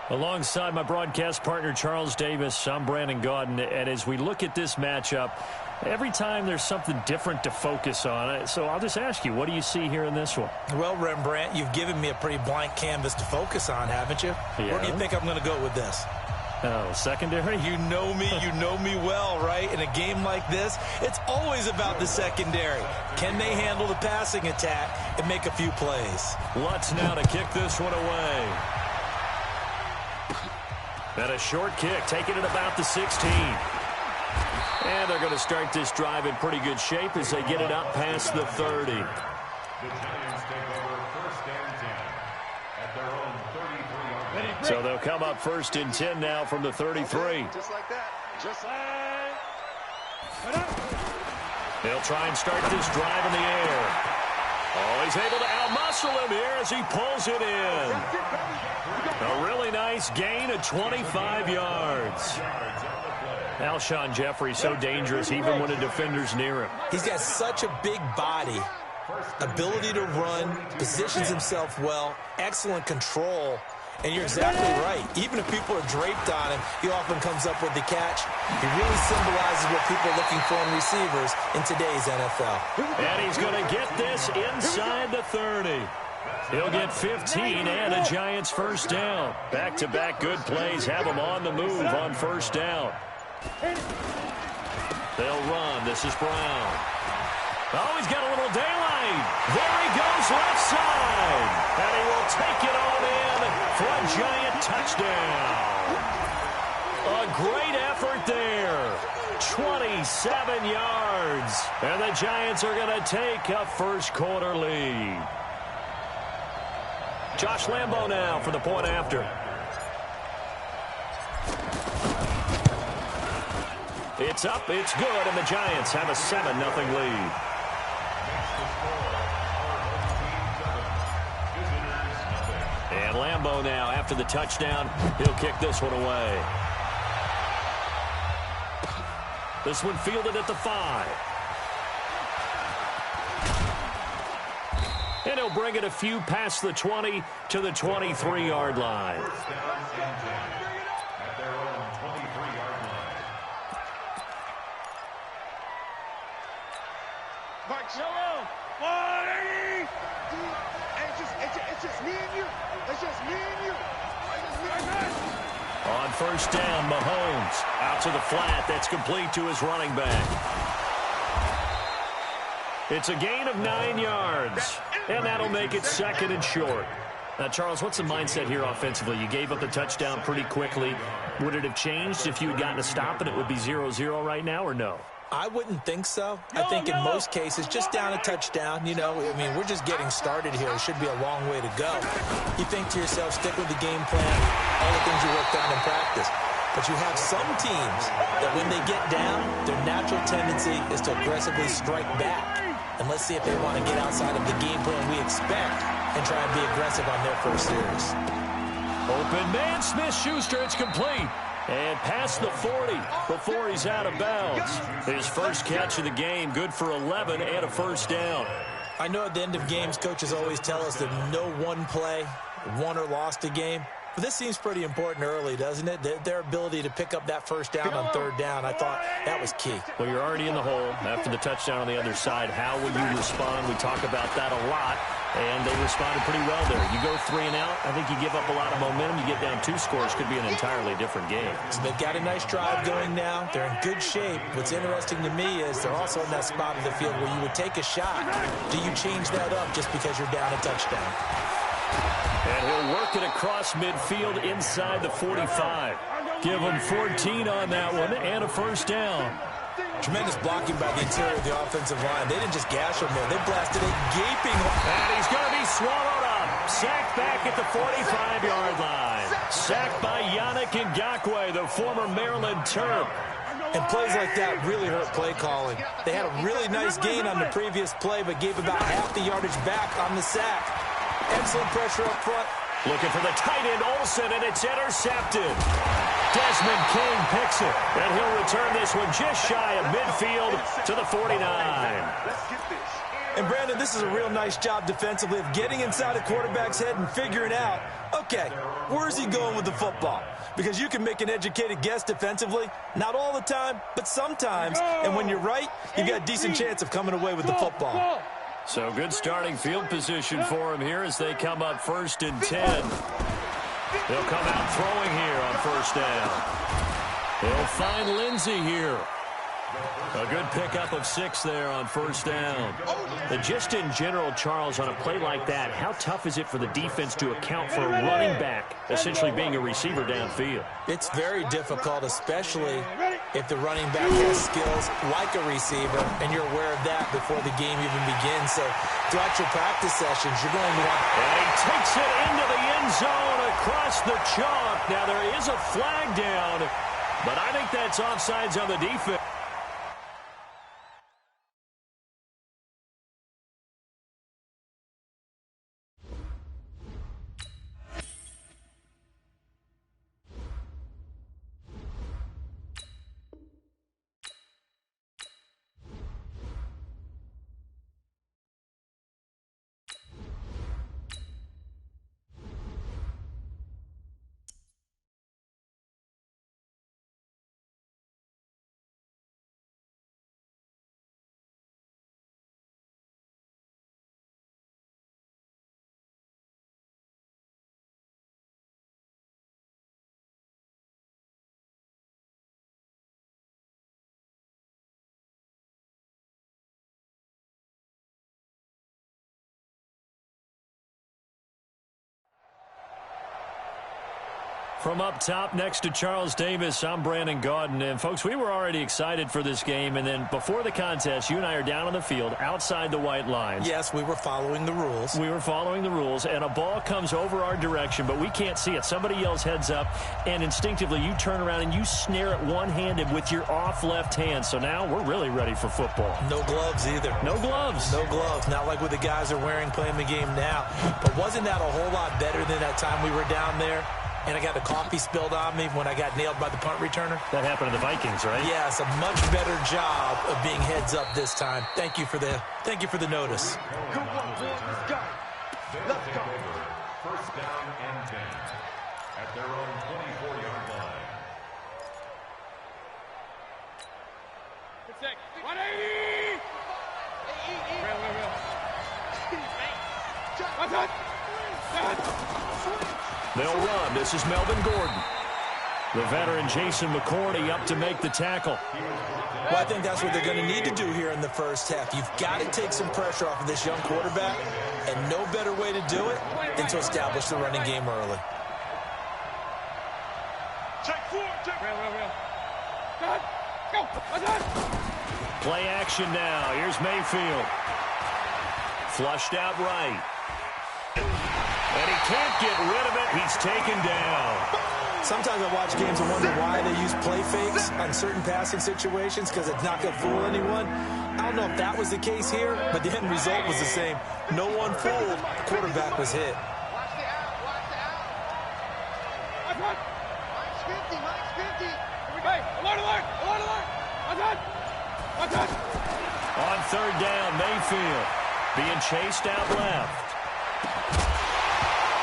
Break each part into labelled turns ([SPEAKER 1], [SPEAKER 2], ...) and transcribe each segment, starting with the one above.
[SPEAKER 1] Alongside my broadcast partner, Charles Davis, I'm Brandon Gaudin. And as we look at this matchup, every time there's something different to focus on. So I'll just ask you, what do you see here in this one?
[SPEAKER 2] Well, Rembrandt, you've given me a pretty blank canvas to focus on, haven't you?
[SPEAKER 1] Yeah.
[SPEAKER 2] Where do you think I'm going to go with this?
[SPEAKER 1] Oh, secondary?
[SPEAKER 2] You know me well, right? In a game like this, it's always about the secondary. Can they handle the passing attack and make a few plays?
[SPEAKER 1] Lutz now to kick this one away. And a short kick, taking it about the 16. And they're going to start this drive in pretty good shape as they get it up past the 30.
[SPEAKER 3] The Giants take over first and 10 at their own 33-yard line.
[SPEAKER 1] So they'll come up first and 10 now from the 33.
[SPEAKER 4] Just like that. Just like.
[SPEAKER 1] They'll try and start this drive in the air. Oh, he's able to outmuscle him here as he pulls it in. A really nice gain of 25 yards. Alshon Jeffrey so dangerous even when a defender's near him.
[SPEAKER 2] He's got such a big body, ability to run, positions himself well, excellent control. And you're exactly right. Even if people are draped on him, he often comes up with the catch. He really symbolizes what people are looking for in receivers in today's NFL.
[SPEAKER 1] And he's going to get this inside the 30. He'll get 15 and a Giants first down. Back-to-back good plays have him on the move on first down. They'll run. This is Brown. Oh, he's got a little daylight. There he goes left side. And he will take it on in for a Giant touchdown. A great effort there. 27 yards. And the Giants are going to take a first quarter lead. Josh Lambo now for the point after. It's up, it's good, and the Giants have a 7-0 lead. And Lambo now, after the touchdown, he'll kick this one away. This one fielded at the 5. And he'll bring it a few past the 20 to the 23-yard line.
[SPEAKER 4] It's just me and you. It's just me and you.
[SPEAKER 1] On first down, Mahomes out to the flat. That's complete to his running back. It's a gain of 9 yards, and that'll make it second and short. Now, Charles, what's the mindset here offensively? You gave up the touchdown pretty quickly. Would it have changed if you had gotten a stop and it would be 0-0 right now, or no?
[SPEAKER 2] I wouldn't think so. I think in most cases, just down a touchdown, we're just getting started here. It should be a long way to go. You think to yourself, stick with the game plan, all the things you worked on in practice. But you have some teams that when they get down, their natural tendency is to aggressively strike back. And let's see if they want to get outside of the game plan we expect and try and be aggressive on their first series.
[SPEAKER 1] Open man, Smith-Schuster, it's complete. And past the 40 before he's out of bounds. His first catch of the game, good for 11 and a first down.
[SPEAKER 2] I know at the end of games, coaches always tell us that no one play won or lost a game. But this seems pretty important early, doesn't it? Their ability to pick up that first down on third down, I thought that was key.
[SPEAKER 1] Well, you're already in the hole after the touchdown on the other side. How will you respond? We talk about that a lot, and they responded pretty well there. You go 3 and out, I think you give up a lot of momentum. You get down 2 scores, could be an entirely different game.
[SPEAKER 2] So they've got a nice drive going now. They're in good shape. What's interesting to me is they're also in that spot of the field where you would take a shot. Do you change that up just because you're down a touchdown?
[SPEAKER 1] And he'll work it across midfield inside the 45. Give him 14 on that one and a first down.
[SPEAKER 2] Tremendous blocking by the interior of the offensive line. They didn't just gash him there. They blasted a gaping hole.
[SPEAKER 1] And he's going to be swallowed up. Sacked back at the 45-yard line. Sacked by Yannick Ngakoue, the former Maryland Terp.
[SPEAKER 2] And plays like that really hurt play calling. They had a really nice gain on the previous play, but gave about half the yardage back on the sack. Excellent pressure up front.
[SPEAKER 1] Looking for the tight end, Olsen, and it's intercepted. Desmond King picks it, and he'll return this one just shy of midfield to the 49.
[SPEAKER 2] And, Brandon, this is a real nice job defensively of getting inside a quarterback's head and figuring out, okay, where's he going with the football? Because you can make an educated guess defensively, not all the time, but sometimes. And when you're right, you've got a decent chance of coming away with the football.
[SPEAKER 1] So good starting field position for him here as they come up 1st and 10. They'll come out throwing here on 1st down. They'll find Lindsey here. A good pickup of 6 there on 1st down. And just in general, Charles, on a play like that, how tough is it for the defense to account for a running back essentially being a receiver downfield?
[SPEAKER 2] It's very difficult, especially if the running back has skills like a receiver, and you're aware of that before the game even begins. So throughout your practice sessions, you're going to want...
[SPEAKER 1] And he takes it into the end zone across the chalk. Now there is a flag down, but I think that's offsides on the defense. From up top next to Charles Davis, I'm Brandon Gaudin. And, folks, we were already excited for this game. And then before the contest, you and I are down on the field outside the white lines.
[SPEAKER 2] Yes, we were following the rules.
[SPEAKER 1] We were following the rules, and a ball comes over our direction, but we can't see it. Somebody yells heads up, and instinctively you turn around and you snare it one-handed with your off left hand. So now we're really ready for football.
[SPEAKER 2] No gloves either.
[SPEAKER 1] No gloves.
[SPEAKER 2] No gloves. Not like what the guys are wearing playing the game now. But wasn't that a whole lot better than that time we were down there? And I got the coffee spilled on me when I got nailed by the punt returner.
[SPEAKER 1] That happened to the Vikings, right?
[SPEAKER 2] Yes, a much better job of being heads up this time. Thank you for the notice.
[SPEAKER 4] Good one, boys. Let's go. Let's go.
[SPEAKER 3] 1st down and 10 at their own 24-yard line.
[SPEAKER 4] 180.
[SPEAKER 1] They'll run. This is Melvin Gordon. The veteran Jason McCourty up to make the tackle.
[SPEAKER 2] Well, I think that's what they're going to need to do here in the first half. You've got to take some pressure off of this young quarterback, and no better way to do it than to establish the running game early.
[SPEAKER 1] Play action now. Here's Mayfield. Flushed out right. And he can't get rid of it. He's taken down.
[SPEAKER 2] Sometimes I watch games and wonder why they use play fakes on certain passing situations, because it's not going to fool anyone. I don't know if that was the case here, but the end result was the same. No one fooled. The quarterback was hit.
[SPEAKER 4] Watch the out. Watch the out. Mike's 50. Mike's 50.
[SPEAKER 5] Hey, alert, alert, alert, alert. Watch out.
[SPEAKER 1] On 3rd down, Mayfield being chased out left.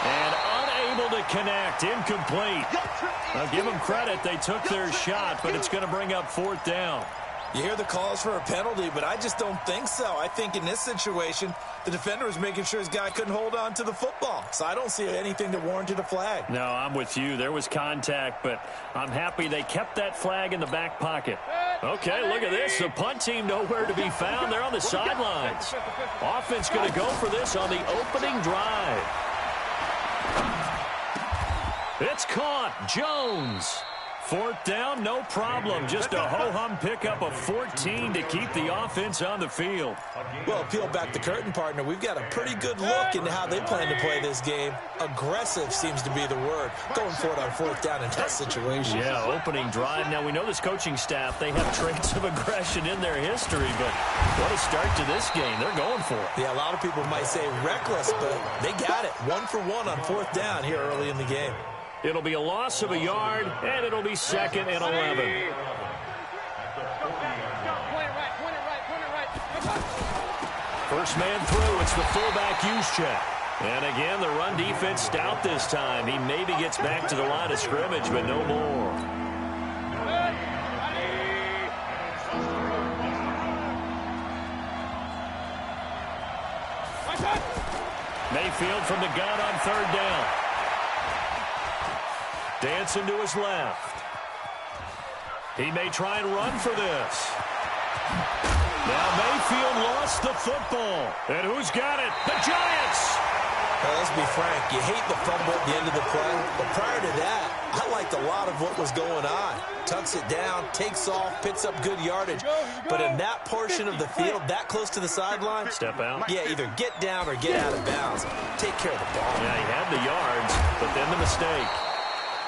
[SPEAKER 1] And unable to connect, incomplete. I'll give them credit. They took their shot, but it's going to bring up 4th down.
[SPEAKER 2] You hear the calls for a penalty, but I just don't think so. I think in this situation, the defender was making sure his guy couldn't hold on to the football. So I don't see anything that warranted a flag.
[SPEAKER 1] No, I'm with you. There was contact, but I'm happy they kept that flag in the back pocket. Okay, look at this. The punt team nowhere to be found. They're on the sidelines. Offense going to go for this on the opening drive. It's caught. Jones. 4th down, no problem. Just a ho-hum pickup of 14 to keep the offense on the field.
[SPEAKER 2] Well, peel back the curtain, partner. We've got a pretty good look into how they plan to play this game. Aggressive seems to be the word. Going for it on 4th down in that situation.
[SPEAKER 1] Yeah, opening drive. Now, we know this coaching staff, they have traits of aggression in their history, but what a start to this game. They're going for it.
[SPEAKER 2] Yeah, a lot of people might say reckless, but they got it. 1 for 1 on 4th down here early in the game.
[SPEAKER 1] It'll be a loss of a yard, and it'll be 2nd and 11. First man through, it's the fullback use check. And again, the run defense stout this time. He maybe gets back to the line of scrimmage, but no more. Mayfield from the gun on third down. Dancing to his left. He may try and run for this. Now Mayfield lost the football. And who's got it? The Giants!
[SPEAKER 2] Well, let's be frank. You hate the fumble at the end of the play. But prior to that, I liked a lot of what was going on. Tucks it down, takes off, picks up good yardage. But in that portion of the field, that close to the sideline,
[SPEAKER 1] step out.
[SPEAKER 2] Yeah, either get down or get out of bounds. Take care of the ball.
[SPEAKER 1] Yeah, he had the yards, but then the mistake.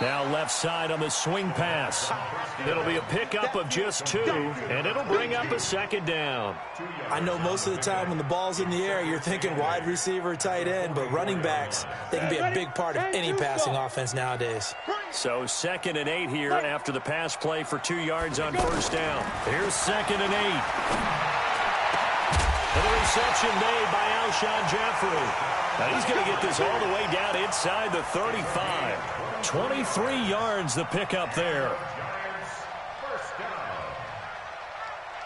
[SPEAKER 1] Now left side on the swing pass. It'll be a pickup of just 2, and it'll bring up a second down.
[SPEAKER 2] I know most of the time when the ball's in the air, you're thinking wide receiver, tight end, but running backs, they can be a big part of any passing offense nowadays.
[SPEAKER 1] So 2nd and 8 here after the pass play for 2 yards on first down. Here's 2nd and 8. And the reception made by Alshon Jeffrey. Now he's going to get this all the way down inside the 35. 23 yards the pickup there.
[SPEAKER 3] First down.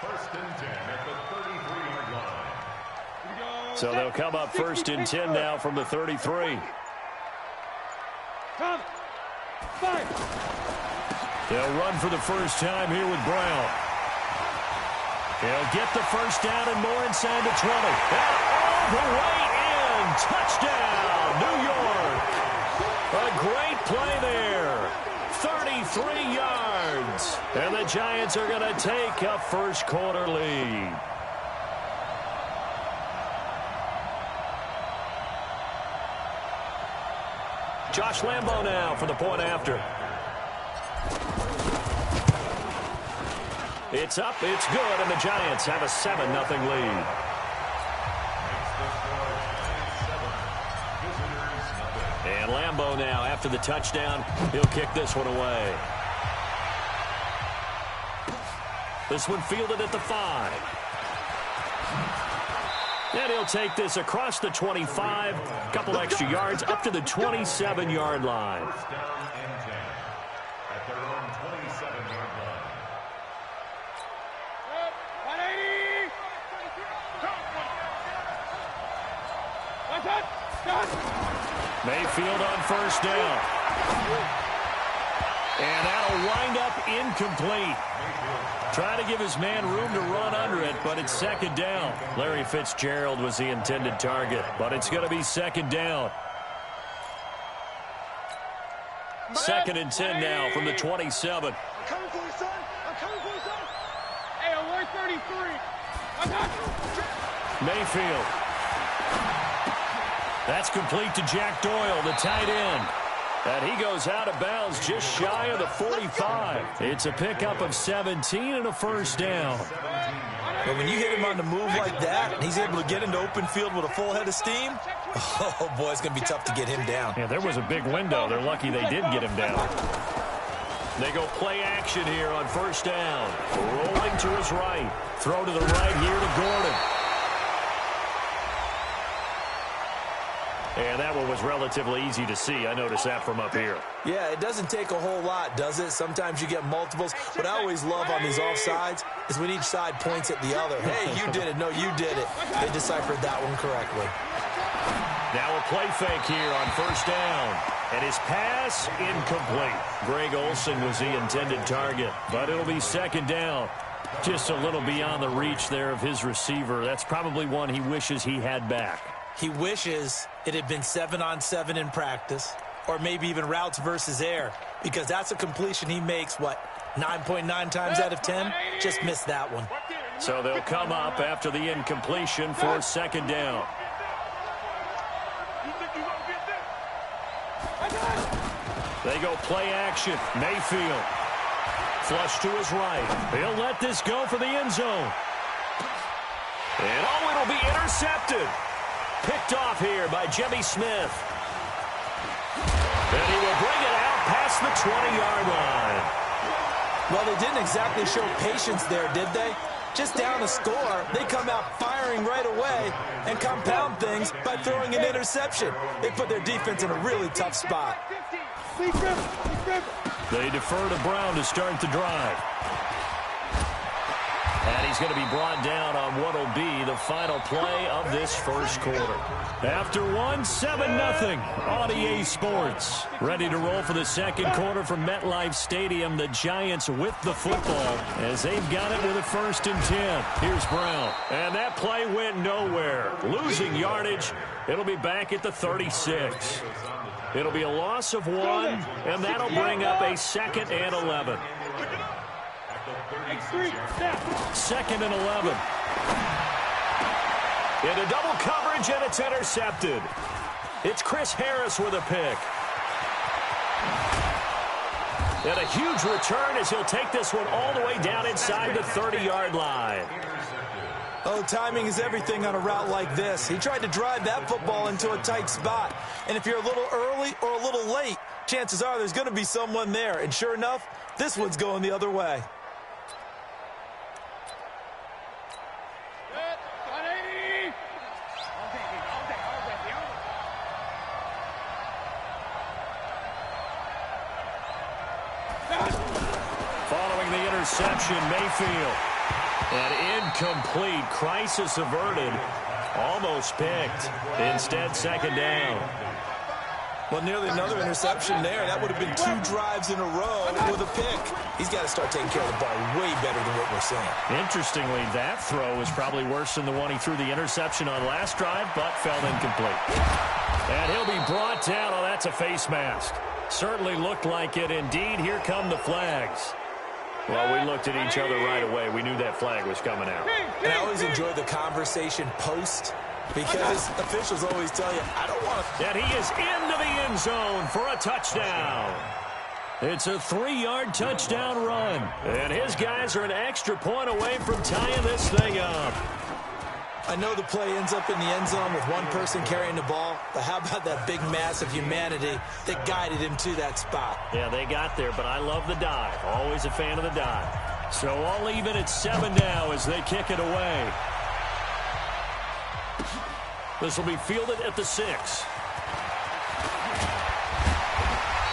[SPEAKER 3] 1st and 10 at the 33-yard line.
[SPEAKER 1] So they'll come up 1st and 10 now from the 33. They'll run for the first time here with Brown. He'll get the first down and more inside the 20. And all the way in. Touchdown, New York. A great play there. 33 yards. And the Giants are going to take a first quarter lead. Josh Lambo now for the point after. It's up, it's good, and the Giants have a 7-0 lead. And Lambo now, after the touchdown, he'll kick this one away. This one fielded at the 5. And he'll take this across the 25, a couple extra yards, up to the 27-yard line.
[SPEAKER 3] First down and 10 at their own 27-yard line.
[SPEAKER 1] Mayfield on first down. And that'll wind up incomplete. Trying to give his man room to run under it, but it's second down. Larry Fitzgerald was the intended target, but it's going to be second down. 2nd and 10 now from the 27.
[SPEAKER 5] I'm coming for you, son. I'm coming for you, son. Hey, alert 33. I got you.
[SPEAKER 1] Mayfield. That's complete to Jack Doyle, the tight end. And he goes out of bounds just shy of the 45. It's a pickup of 17 and a first down.
[SPEAKER 2] But when you hit him on the move like that, and he's able to get into open field with a full head of steam, oh, boy, it's going to be tough to get him down.
[SPEAKER 1] Yeah, there was a big window. They're lucky they did get him down. They go play action here on first down. Rolling to his right. Throw to the right here to Gordon. And that one was relatively easy to see. I noticed that from up here.
[SPEAKER 2] Yeah, it doesn't take a whole lot, does it? Sometimes you get multiples. What I always love on these offsides is when each side points at the other. Hey, you did it. No, you did it. They deciphered that one correctly.
[SPEAKER 1] Now a play fake here on first down. And his pass incomplete. Greg Olsen was the intended target, but it'll be second down. Just a little beyond the reach there of his receiver. That's probably one he wishes he had back.
[SPEAKER 2] He wishes it had been 7-on-7 in practice, or maybe even routes versus air, because that's a completion he makes, 9.9 times out of 10? Just missed that one.
[SPEAKER 1] So they'll come up after the incompletion for second down. They go play action. Mayfield. Flush to his right. He'll let this go for the end zone. And it'll be intercepted. Picked off here by Jimmy Smith. And he will bring it out past the 20-yard line.
[SPEAKER 2] Well, they didn't exactly show patience there, did they? Just down a score, they come out firing right away and compound things by throwing an interception. They put their defense in a really tough spot.
[SPEAKER 1] They defer to Brown to start the drive. And he's going to be brought down on what will be the final play of this first quarter. After one, 7-0 on EA Sports. Ready to roll for the second quarter from MetLife Stadium. The Giants with the football as they've got it with a 1st and 10. Here's Brown. And that play went nowhere. Losing yardage. It'll be back at the 36. It'll be a loss of 1, and that'll bring up a 2nd and 11. 2nd and 11. Into double coverage, and it's intercepted. It's Chris Harris with a pick. And a huge return as he'll take this one all the way down inside the 30-yard line.
[SPEAKER 2] Oh, timing is everything on a route like this. He tried to drive that football into a tight spot. And if you're a little early or a little late, chances are there's going to be someone there. And sure enough, this one's going the other way.
[SPEAKER 1] Following the interception, Mayfield. An incomplete, crisis averted, almost picked. Instead, 2nd down.
[SPEAKER 2] Well, nearly another interception there. That would have been 2 drives in a row with a pick. He's got to start taking care of the ball way better than what we're seeing.
[SPEAKER 1] Interestingly, that throw was probably worse than the one he threw the interception on last drive, but fell incomplete. And he'll be brought down. Oh, that's a face mask. Certainly looked like it. Indeed, here come the flags. Well, we looked at each other right away. We knew that flag was coming out.
[SPEAKER 2] And I always enjoy the conversation post because officials always tell you, I don't want to.
[SPEAKER 1] And he is into the end zone for a touchdown. It's a 3-yard touchdown run. And his guys are an extra point away from tying this thing up.
[SPEAKER 2] I know the play ends up in the end zone with one person carrying the ball, but how about that big mass of humanity that guided him to that spot?
[SPEAKER 1] Yeah, they got there, but I love the dive. Always a fan of the dive. So all even at 7 now as they kick it away. This will be fielded at the 6.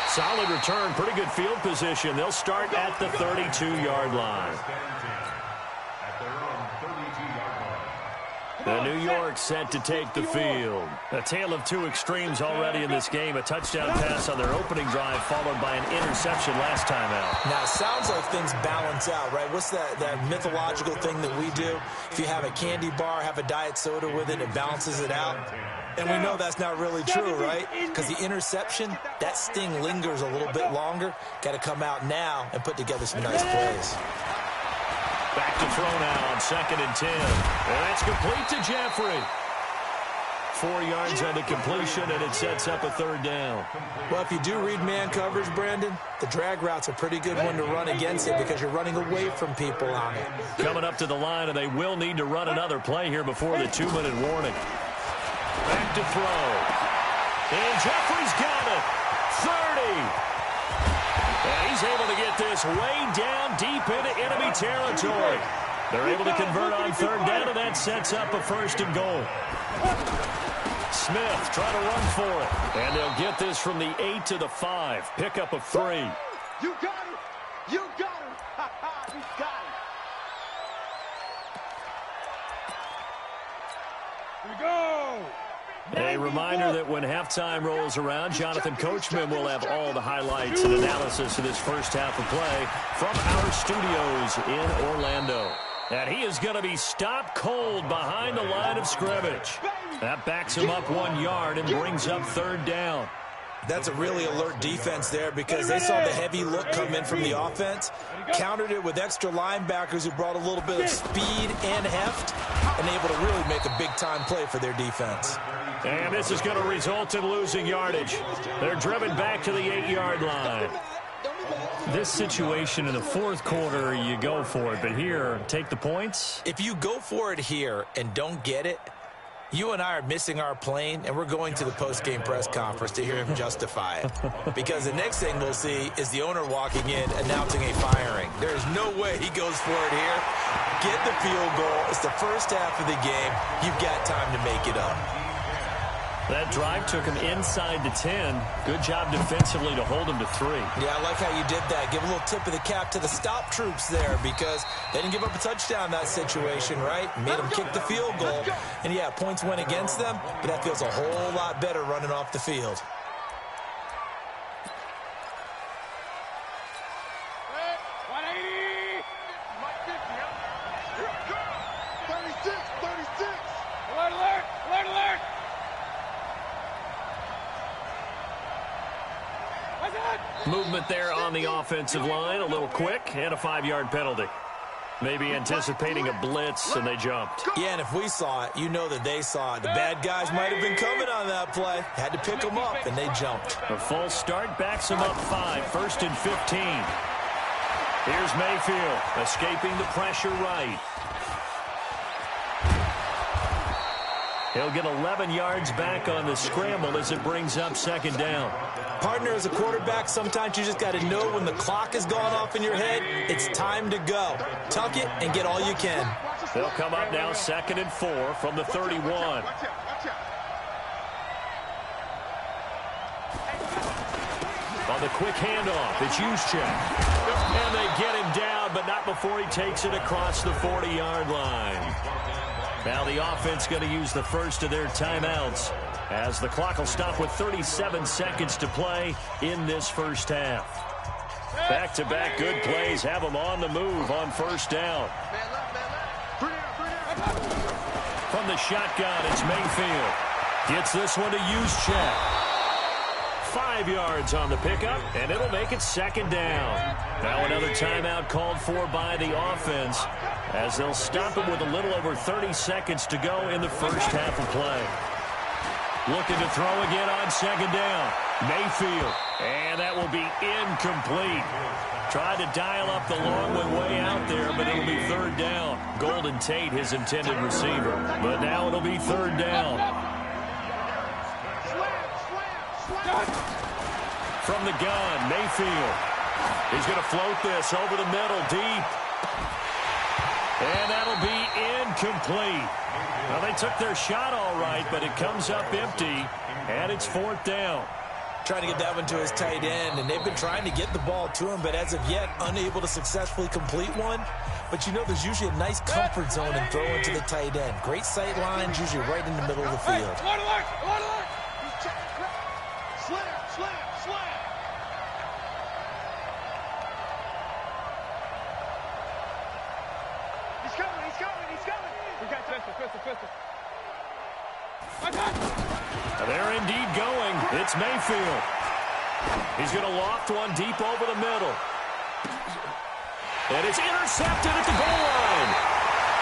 [SPEAKER 1] Solid return, pretty good field position. They'll start at the 32-yard line. The New York set to take the field. A tale of 2 extremes already in this game. A touchdown pass on their opening drive followed by an interception last time out.
[SPEAKER 2] Now, it sounds like things balance out, right? What's that mythological thing that we do? If you have a candy bar, have a diet soda with it, it balances it out. And we know that's not really true, right? Because the interception, that sting lingers a little bit longer. Got to come out now and put together some nice plays.
[SPEAKER 1] Back to throw now on 2nd and 10. And that's complete to Jeffrey. 4 yards on the completion, and it sets up a 3rd down.
[SPEAKER 2] Well, if you do read man coverage, Brandon, the drag route's a pretty good one to run against it because you're running away from people on it.
[SPEAKER 1] Coming up to the line, and they will need to run another play here before the 2-minute warning. Back to throw. And Jeffrey's got it. 30. And he's able to get this way down deep into enemy territory. They're able to convert on 3rd down, and that sets up a 1st and goal. Smith trying to run for it. And they'll get this from the 8 to the 5. Pickup of 3.
[SPEAKER 4] You got it. You got it. Ha ha, you got it.
[SPEAKER 5] Here we go.
[SPEAKER 1] A reminder that when halftime rolls around, Jonathan Coachman will have all the highlights and analysis of this first half of play from our studios in Orlando. And he is going to be stopped cold behind the line of scrimmage. That backs him up 1 yard and brings up 3rd down.
[SPEAKER 2] That's a really alert defense there because they saw the heavy look come in from the offense, countered it with extra linebackers who brought a little bit of speed and heft, and able to really make a big-time play for their defense.
[SPEAKER 1] And this is going to result in losing yardage. They're driven back to the 8-yard line.
[SPEAKER 6] This situation in the 4th quarter, you go for it. But here, take the points.
[SPEAKER 2] If you go for it here and don't get it, You and I are missing our plane, and we're going to the post-game press conference to hear him justify it. Because the next thing we'll see is the owner walking in announcing a firing. There's no way he goes for it here. Get the field goal. It's the first half of the game. You've got time to make it up.
[SPEAKER 6] That drive took him inside the 10. Good job defensively to hold him to 3.
[SPEAKER 2] Yeah, I like how you did that. Give a little tip of the cap to the stop troops there because they didn't give up a touchdown in that situation, right? Made them kick the field goal. And, yeah, points went against them, but that feels a whole lot better running off the field.
[SPEAKER 6] Movement there on the offensive line, a little quick, and a 5-yard penalty. Maybe anticipating a blitz, and they jumped.
[SPEAKER 2] Yeah, and if we saw it, you know that they saw it. The bad guys might have been coming on that play. Had to pick them up, and they jumped.
[SPEAKER 6] A false start backs them up 5, 1st and 15. Here's Mayfield, escaping the pressure right. He'll get 11 yards back on the scramble as it brings up 2nd down.
[SPEAKER 2] Partner, as a quarterback, sometimes you just got to know when the clock has gone off in your head, it's time to go. Tuck it and get all you can.
[SPEAKER 6] They'll come up now 2nd and 4 from the 31. On the quick handoff, it's Juszczyk. And they get him down, but not before he takes it across the 40-yard line. Now the offense going to use the first of their timeouts as the clock will stop with 37 seconds to play in this first half. Back-to-back good plays have them on the move on 1st down. From the shotgun, it's Mayfield. Gets this one to Juszczyk. 5 yards on the pickup, and it'll make it 2nd down. Now another timeout called for by the offense as they'll stop it with a little over 30 seconds to go in the first half of play. Looking to throw again on 2nd down. Mayfield, and that will be incomplete. Tried to dial up the long one way out there, but it'll be 3rd down. Golden Tate, his intended receiver. But now it'll be 3rd down. From the gun, Mayfield. He's going to float this over the middle, deep. And that'll be incomplete. Well, they took their shot all right, but it comes up empty, and it's 4th down.
[SPEAKER 2] Trying to get that one to his tight end, and they've been trying to get the ball to him, but as of yet, unable to successfully complete one. But you know there's usually a nice comfort zone in throwing to the tight end. Great sight lines, usually right in the middle of the field.
[SPEAKER 6] They're indeed going. It's Mayfield. He's going to loft one deep over the middle. And it's intercepted at the goal line.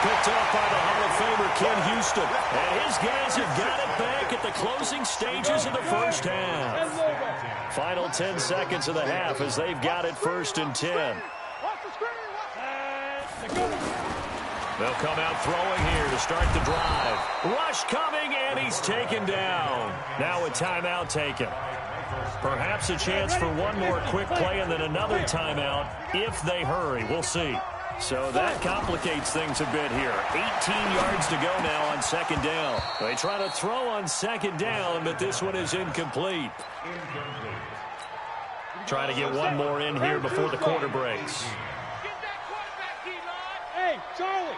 [SPEAKER 6] Picked off by the Hall of Famer Ken Houston. And his guys have got it back at the closing stages of the first half. Final 10 seconds of the half as they've got it 1st and 10. They'll come out throwing here to start the drive. Rush coming, and he's taken down. Now a timeout taken. Perhaps a chance for one more quick play and then another timeout if they hurry. We'll see. So that complicates things a bit here. 18 yards to go now on 2nd down. They try to throw on 2nd down, but this one is incomplete. Trying to get one more in here before the quarter breaks.
[SPEAKER 5] Hey, Charlie!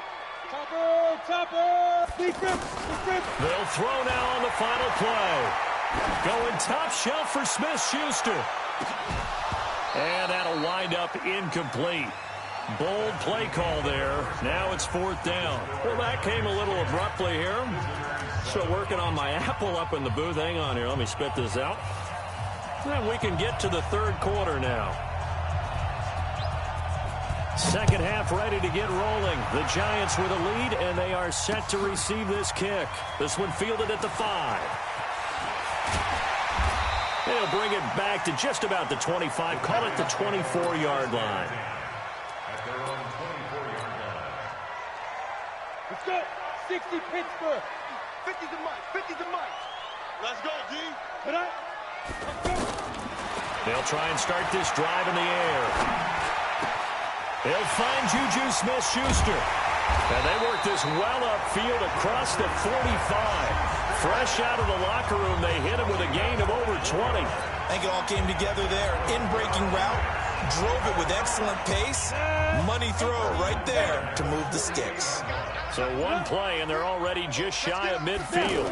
[SPEAKER 5] Topper!
[SPEAKER 6] They'll throw now on the final play. Going top shelf for Smith-Schuster. And that'll wind up incomplete. Bold play call there. Now it's 4th down. Well, that came a little abruptly here. So working on my apple up in the booth. Hang on here. Let me spit this out. And we can get to the 3rd quarter now. Second half ready to get rolling. The Giants with a lead, and they are set to receive this kick. This one fielded at the 5. They'll bring it back to just about the 25. Call it the 24-yard line.
[SPEAKER 3] At their own 24-yard line.
[SPEAKER 5] Let's go. 60 Pittsburgh. 50 to Mike. 50 to Mike. Let's go, D.
[SPEAKER 6] They'll try and start this drive in the air. They'll find Juju Smith-Schuster. And they work this well upfield across the 45. Fresh out of the locker room, they hit him with a gain of over 20.
[SPEAKER 2] I think it all came together there. In-breaking route, drove it with excellent pace. Money throw right there to move the sticks.
[SPEAKER 6] So one play, and they're already just shy of midfield.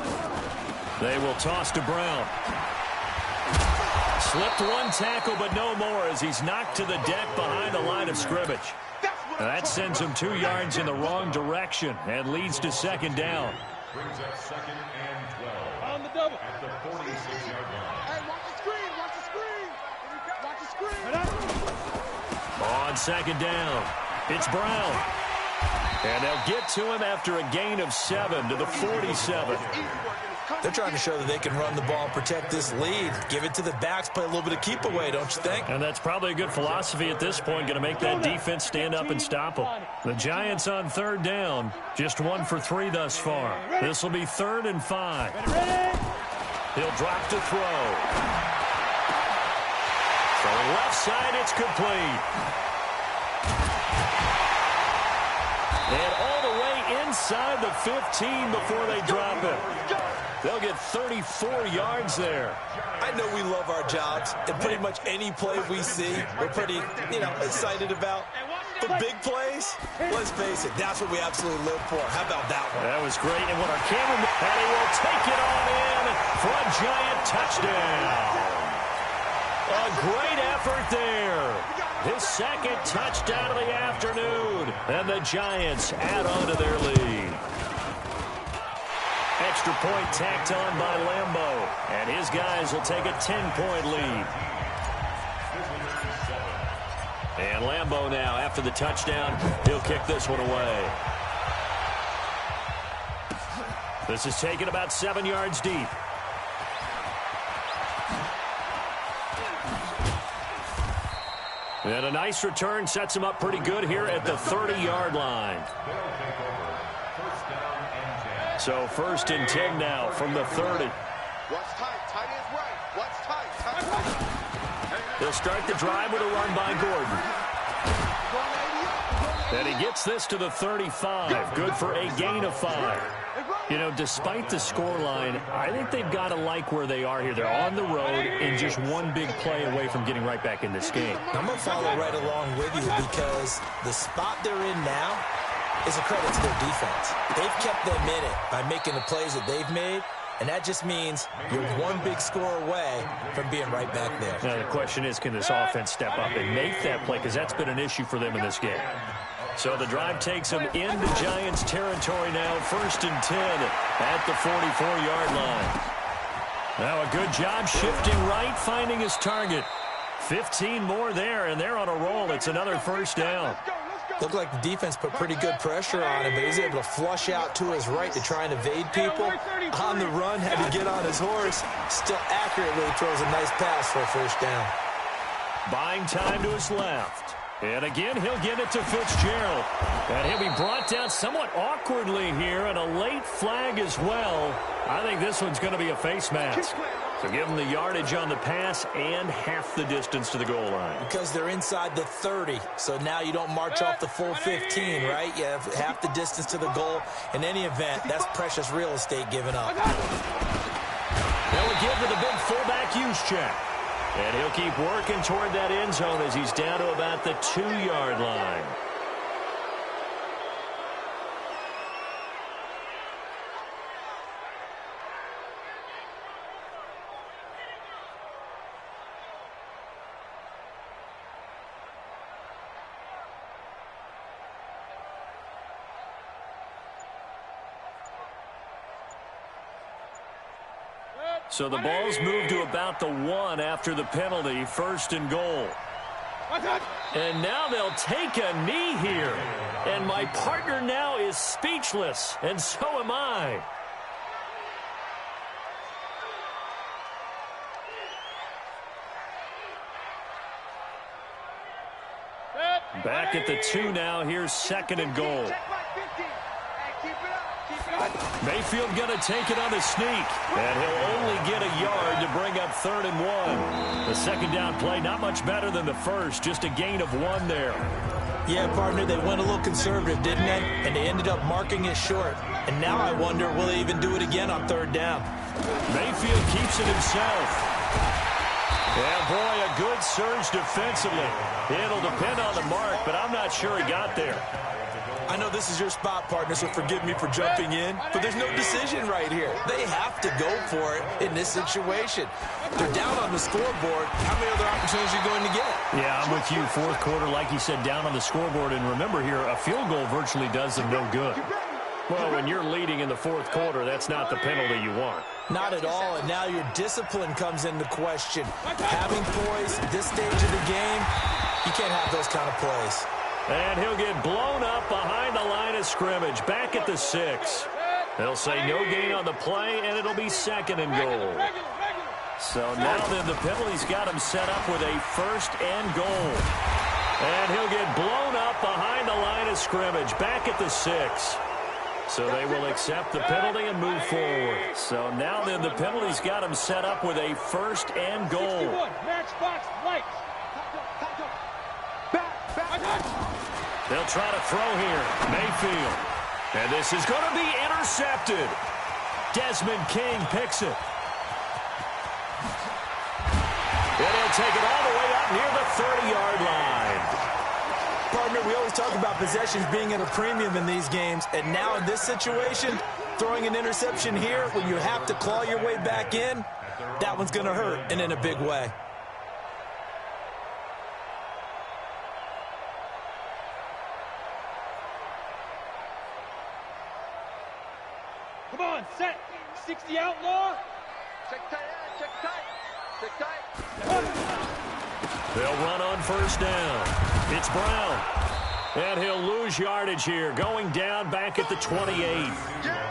[SPEAKER 6] They will toss to Brown. Slipped one tackle, but no more as he's knocked to the deck behind the line of scrimmage. And that sends him 2 yards in the wrong direction and leads to second down.
[SPEAKER 3] Brings up 2nd and 12.
[SPEAKER 5] On the double.
[SPEAKER 3] At the 46-yard line.
[SPEAKER 5] Hey, watch the screen. Watch the screen. Watch the screen.
[SPEAKER 6] On second down, it's Brown. And they'll get to him after a gain of 7 to the 47.
[SPEAKER 2] They're trying to show that they can run the ball, protect this lead. Give it to the backs, play a little bit of keep away, don't you think?
[SPEAKER 6] And that's probably a good philosophy at this point, going to make that defense stand up and stop them. The Giants on third down, just 1 for 3 thus far. This will be 3rd and 5. He'll drop to throw. From left side, it's complete. And all the way inside the 15 before they drop it. They'll get 34 yards there.
[SPEAKER 2] I know we love our jobs, and pretty much any play we see, we're pretty, excited about. The big plays, let's face it, that's what we absolutely live for. How about that one?
[SPEAKER 6] That was great, and what our cameraman, and he will take it on in for a Giant touchdown. A great effort there. His 2nd touchdown of the afternoon, and the Giants add on to their lead. Extra point tacked on by Lambeau, and his guys will take a 10-point lead. And Lambeau now, after the touchdown, he'll kick this one away. This is taken about 7 yards deep. And a nice return sets him up pretty good here at the 30-yard line. So 1st and 10 now from the 30.
[SPEAKER 4] What's tight? Tight is right. What's tight? Tight.
[SPEAKER 6] They'll start the drive with a run by Gordon. And he gets this to the 35. Good for a gain of 5. Despite the scoreline, I think they've got to like where they are here. They're on the road and just one big play away from getting right back in this game.
[SPEAKER 2] I'm going to follow right along with you because the spot they're in now is a credit to their defense. They've kept them in it by making the plays that they've made, and that just means you're one big score away from being right back there.
[SPEAKER 6] Now, the question is, can this offense step up and make that play? Because that's been an issue for them in this game. So the drive takes them into Giants territory now, 1st and 10 at the 44-yard line. Now a good job shifting right, finding his target. 15 more there, and they're on a roll. It's another 1st down.
[SPEAKER 2] Looked like the defense put pretty good pressure on him, but he's able to flush out to his right to try and evade people. On the run, had to get on his horse. Still accurately throws a nice pass for a 1st down.
[SPEAKER 6] Buying time to his left. And again, he'll get it to Fitzgerald. And he'll be brought down somewhat awkwardly here, and a late flag as well. I think this one's going to be a face mask. So give them the yardage on the pass and half the distance to the goal line.
[SPEAKER 2] Because they're inside the 30, so now you don't march off the full 15, right? You have half the distance to the goal. In any event, that's precious real estate given up.
[SPEAKER 6] They'll give to the big fullback use check. And he'll keep working toward that end zone as he's down to about the 2-yard line. So the ball's moved to about the 1 after the penalty, 1st and goal. And now they'll take a knee here. And my partner now is speechless, and so am I. Back at the 2 now. Here's 2nd and goal.
[SPEAKER 4] Check my 50. Hey, keep it up.
[SPEAKER 6] Mayfield going to take it on the sneak. And he'll only get a yard to bring up 3rd and 1. The second down play, not much better than the first. Just a gain of 1 there.
[SPEAKER 2] Yeah, partner, they went a little conservative, didn't they? And they ended up marking it short. And now I wonder, will they even do it again on 3rd down?
[SPEAKER 6] Mayfield keeps it himself. Yeah, boy, a good surge defensively. It'll depend on the mark, but I'm not sure he got there.
[SPEAKER 2] I know this is your spot, partner, so forgive me for jumping in, but there's no decision right here. They have to go for it in this situation. They're down on the scoreboard. How many other opportunities are you going to get?
[SPEAKER 6] Yeah, I'm with you. 4th quarter, like you said, down on the scoreboard. And remember here, a field goal virtually does them no good. Well, when you're leading in the 4th quarter, that's not the penalty you want.
[SPEAKER 2] Not at all, and now your discipline comes into question. Having poise at this stage of the game, you can't have those kind of plays.
[SPEAKER 6] And he'll get blown up behind the line of scrimmage, back at the 6. They'll say no gain on the play, and it'll be 2nd and goal. So now then the penalty's got him set up with a 1st and goal. And he'll get blown up behind the line of scrimmage, back at the 6. So they will accept the penalty and move forward. So now then the penalty's got him set up with a 1st and goal. They'll try to throw here. Mayfield. And this is going to be intercepted. Desmond King picks it. And he'll take it all the way up near the 30-yard line.
[SPEAKER 2] Partner, we always talk about possessions being at a premium in these games, and now in this situation, throwing an interception here when you have to claw your way back in, that one's going to hurt, and in a big way.
[SPEAKER 5] Come on, set. 60 outlaw.
[SPEAKER 4] Check tight, check tight. Check tight.
[SPEAKER 6] They'll run on 1st down. It's Brown. And he'll lose yardage here, going down back at the 28.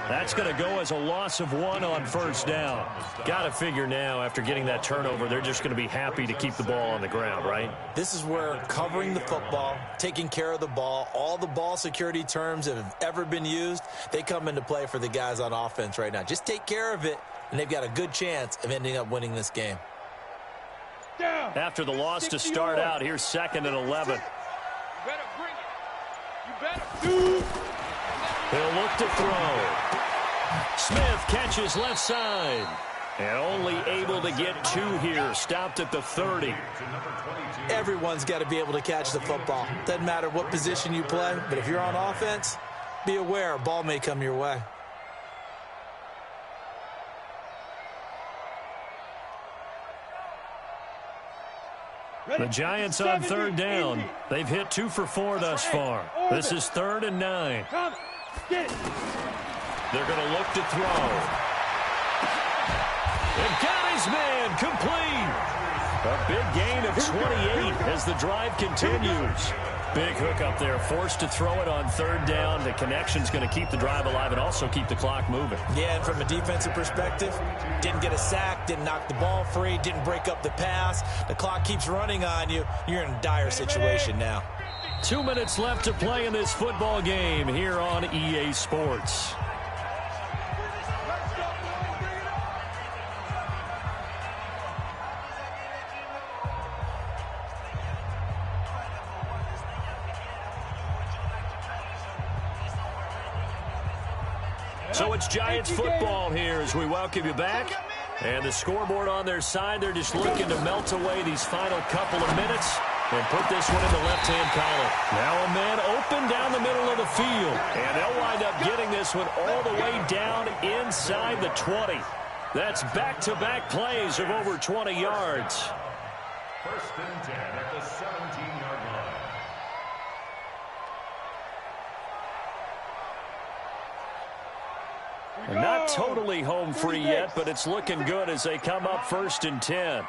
[SPEAKER 6] That's going to go as a loss of 1 on 1st down. Got to figure now, after getting that turnover, they're just going to be happy to keep the ball on the ground, right?
[SPEAKER 2] This is where covering the football, taking care of the ball, all the ball security terms that have ever been used, they come into play for the guys on offense right now. Just take care of it, and they've got a good chance of ending up winning this game.
[SPEAKER 6] After the loss to start out, here's 2nd and 11. He'll look to throw. Smith catches left side. And only able to get 2 here. Stopped at the 30.
[SPEAKER 2] Everyone's got to be able to catch the football. Doesn't matter what position you play, but if you're on offense, be aware a ball may come your way.
[SPEAKER 6] The Giants on 3rd down. They've hit 2 for 4 thus far. This is 3rd and 9. They're going to look to throw. And got his man complete. A big gain of 28 as the drive continues. Big hook up there, forced to throw it on 3rd down. The connection's going to keep the drive alive and also keep the clock moving.
[SPEAKER 2] Yeah, and from a defensive perspective, didn't get a sack, didn't knock the ball free, didn't break up the pass. The clock keeps running on you. You're in a dire situation now.
[SPEAKER 6] 2 minutes left to play in this football game here on EA Sports. So it's Giants football here as we welcome you back. And the scoreboard on their side, they're just looking to melt away these final couple of minutes and put this one in the left-hand column. Now a man open down the middle of the field. And they'll wind up getting this one all the way down inside the 20. That's back-to-back plays of over 20 yards.
[SPEAKER 3] 1st and 10 at the 17-yard line.
[SPEAKER 6] And not totally home free yet, but it's looking good as they come up 1st and 10.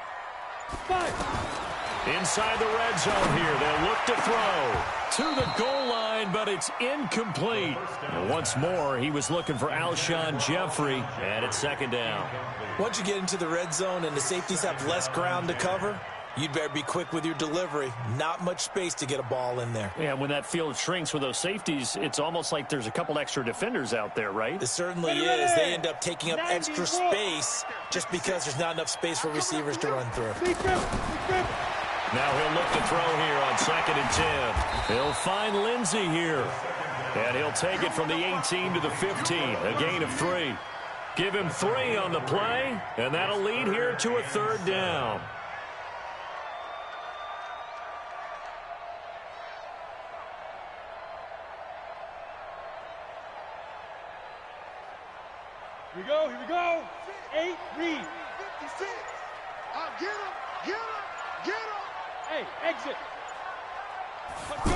[SPEAKER 6] Inside the red zone here, they'll look to throw to the goal line, but it's incomplete. And once more, he was looking for Alshon Jeffrey, and it's 2nd down.
[SPEAKER 2] Once you get into the red zone and the safeties have less ground to cover, You'd better be quick with your delivery. Not much space to get a ball in there.
[SPEAKER 6] Yeah, when that field shrinks with those safeties, it's almost like there's a couple extra defenders out there, right?
[SPEAKER 2] It certainly is. They end up taking up extra space just because there's not enough space for receivers to run through.
[SPEAKER 6] Now he'll look to throw here on 2nd and 10. He'll find Lindsey here. And he'll take it from the 18 to the 15, a gain of 3. Give him 3 on the play, and that'll lead here to a 3rd down.
[SPEAKER 5] Here we go. 8, read.
[SPEAKER 4] 56. Get him.
[SPEAKER 5] Hey, exit. Let's go.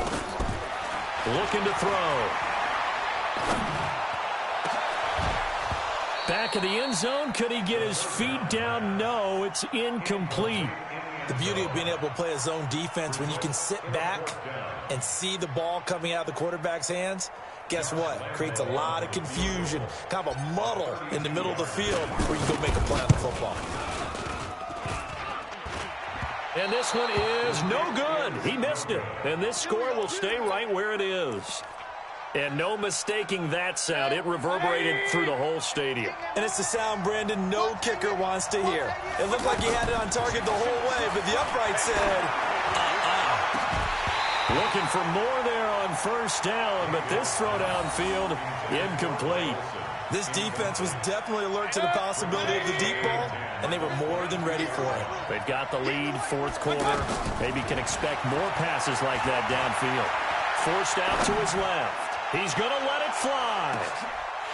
[SPEAKER 6] Looking to throw. Back of the end zone. Could he get his feet down? No, it's incomplete.
[SPEAKER 2] The beauty of being able to play a zone defense when you can sit back and see the ball coming out of the quarterback's hands, guess what? Creates a lot of confusion, kind of a muddle in the middle of the field where you go make a play on the football.
[SPEAKER 6] And this one is no good. He missed it. And this score will stay right where it is. And no mistaking that sound. It reverberated through the whole stadium.
[SPEAKER 2] And it's the sound Brandon no kicker wants to hear. It looked like he had it on target the whole way, but the upright said,
[SPEAKER 6] Looking for more there on 1st down, but this throw downfield, incomplete.
[SPEAKER 2] This defense was definitely alert to the possibility of the deep ball, and they were more than ready for it.
[SPEAKER 6] They've got the lead, 4th quarter. Maybe can expect more passes like that downfield. Forced out to his left. He's going to let it fly.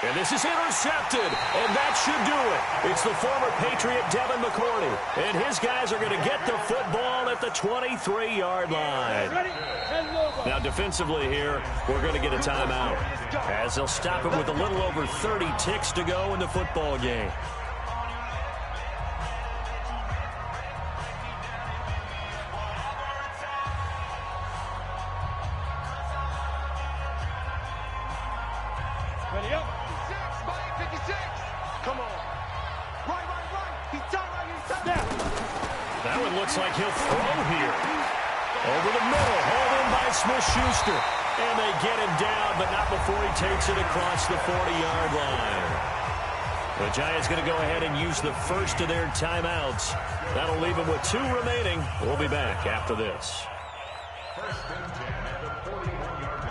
[SPEAKER 6] And this is intercepted, and that should do it. It's the former Patriot Devin McCourty, and his guys are going to get the football at the 23-yard line. Now, defensively here, we're going to get a timeout, as they'll stop it with a little over 30 ticks to go in the football game.
[SPEAKER 5] Ready up.
[SPEAKER 4] 56. Come on. Right. He's done right here.
[SPEAKER 6] That one looks like he'll throw here. Over the middle, hauled in by Smith-Schuster. And they get him down, but not before he takes it across the 40-yard line. The Giants going to go ahead and use the first of their timeouts. That'll leave them with 2 remaining. We'll be back after this.
[SPEAKER 3] 1st and 10 at the 41-yard line.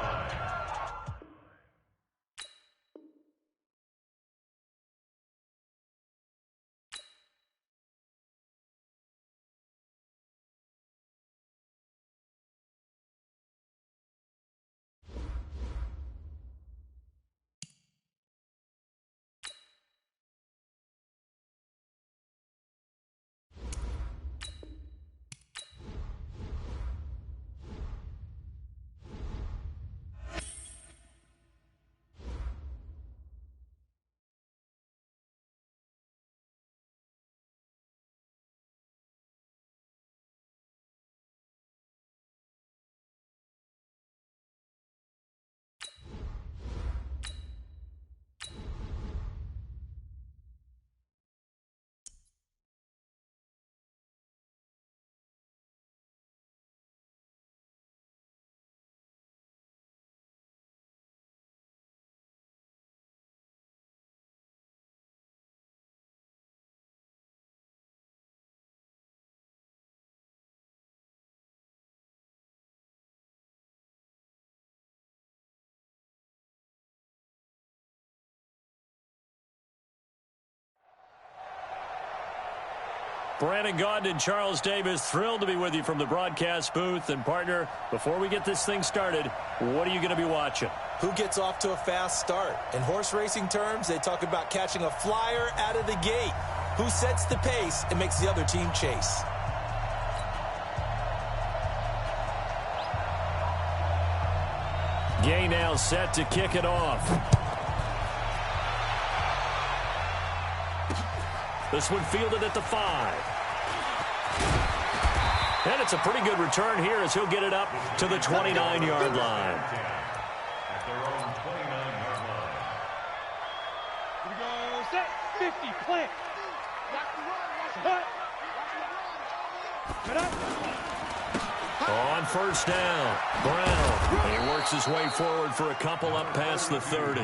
[SPEAKER 6] Brandon Gaudin and Charles Davis, thrilled to be with you from the broadcast booth. And, partner, before we get this thing started, what are you going to be watching?
[SPEAKER 2] Who gets off to a fast start? In horse racing terms, they talk about catching a flyer out of the gate. Who sets the pace and makes the other team chase?
[SPEAKER 6] Gay now set to kick it off. This one fielded at the 5. And it's a pretty good return here as he'll get it up to the 29-yard line.
[SPEAKER 3] At their own 29-yard line.
[SPEAKER 5] Here we go. Set. 50. Plant.
[SPEAKER 4] Watch the run.
[SPEAKER 5] Cut.
[SPEAKER 6] On first down, Brown. He works his way forward for a couple up past the 30.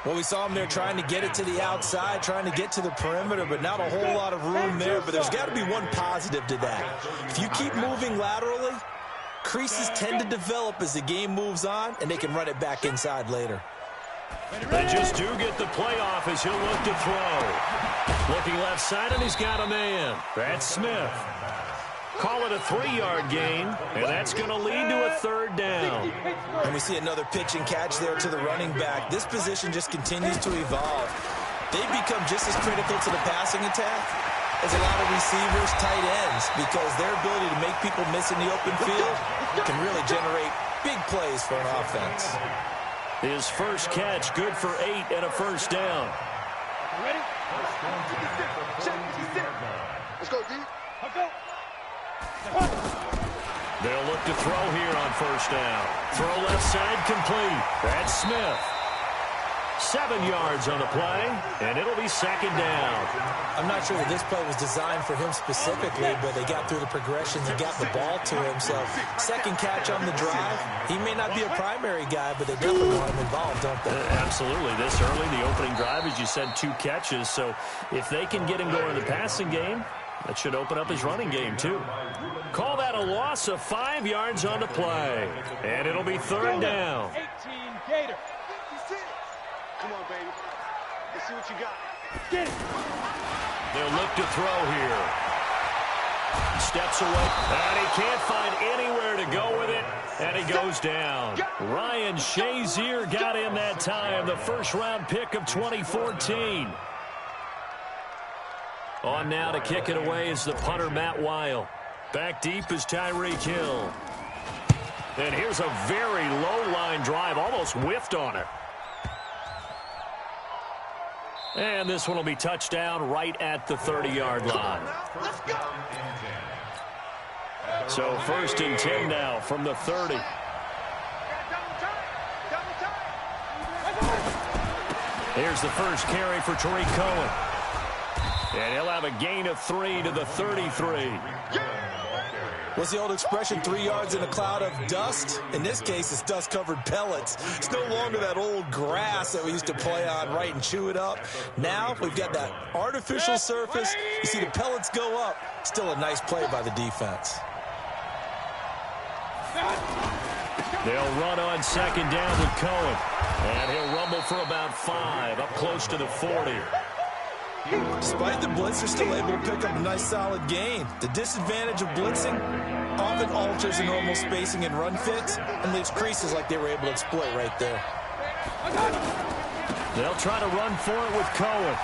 [SPEAKER 2] Well, we saw him there trying to get it to the outside, trying to get to the perimeter, but not a whole lot of room there. But there's got to be one positive to that. If you keep moving laterally, creases tend to develop as the game moves on, and they can run it back inside later.
[SPEAKER 6] They just do get the play off as he'll look to throw. Looking left side, and he's got a man. That's Smith. Call it a 3-yard gain, and that's going to lead to a third down.
[SPEAKER 2] And we see another pitch and catch there to the running back. This position just continues to evolve. They've become just as critical to the passing attack as a lot of receivers, tight ends, because their ability to make people miss in the open field can really generate big plays for an offense.
[SPEAKER 6] His first catch, good for 8 and a first down.
[SPEAKER 5] Ready?
[SPEAKER 4] Let's go, D.
[SPEAKER 5] Let's go.
[SPEAKER 6] They'll look to throw here on first down. Throw left side complete. That's Smith. 7 yards on the play, and it'll be second down.
[SPEAKER 2] I'm not sure that this play was designed for him specifically, but they got through the progression. They got the ball to him. So second catch on the drive. He may not be a primary guy, but they definitely want him involved, don't they?
[SPEAKER 6] Absolutely. This early, the opening drive, as you said, 2 catches. So if they can get him going in the passing game, that should open up his running game, too. Call that a loss of 5 yards on the play. And it'll be third down.
[SPEAKER 5] 18 Gator.
[SPEAKER 4] Come on, baby. Let's see what you got.
[SPEAKER 5] Get it.
[SPEAKER 6] They'll look to throw here. Steps away. And he can't find anywhere to go with it. And he goes down. Ryan Shazier got in that time. The first-round pick of 2014. On now to kick it away is the punter, Matt Weil. Back deep is Tyreek Hill. And here's a very low-line drive. Almost whiffed on it. And this one will be touchdown right at the 30-yard line. So first and 10 now from the 30. Here's the first carry for Tariq Cohen. And he'll have a gain of 3 to the 33.
[SPEAKER 2] What's the old expression, 3 yards in a cloud of dust? In this case, it's dust-covered pellets. It's no longer that old grass that we used to play on, right, and chew it up. Now we've got that artificial surface. You see the pellets go up. Still a nice play by the defense.
[SPEAKER 6] They'll run on second down with Cohen. And he'll rumble for about 5, up close to the 40.
[SPEAKER 2] Despite the blitz, they're still able to pick up a nice solid gain. The disadvantage of blitzing often alters the normal spacing and run fits and leaves creases like they were able to exploit right there.
[SPEAKER 6] They'll try to run for it with Cohen.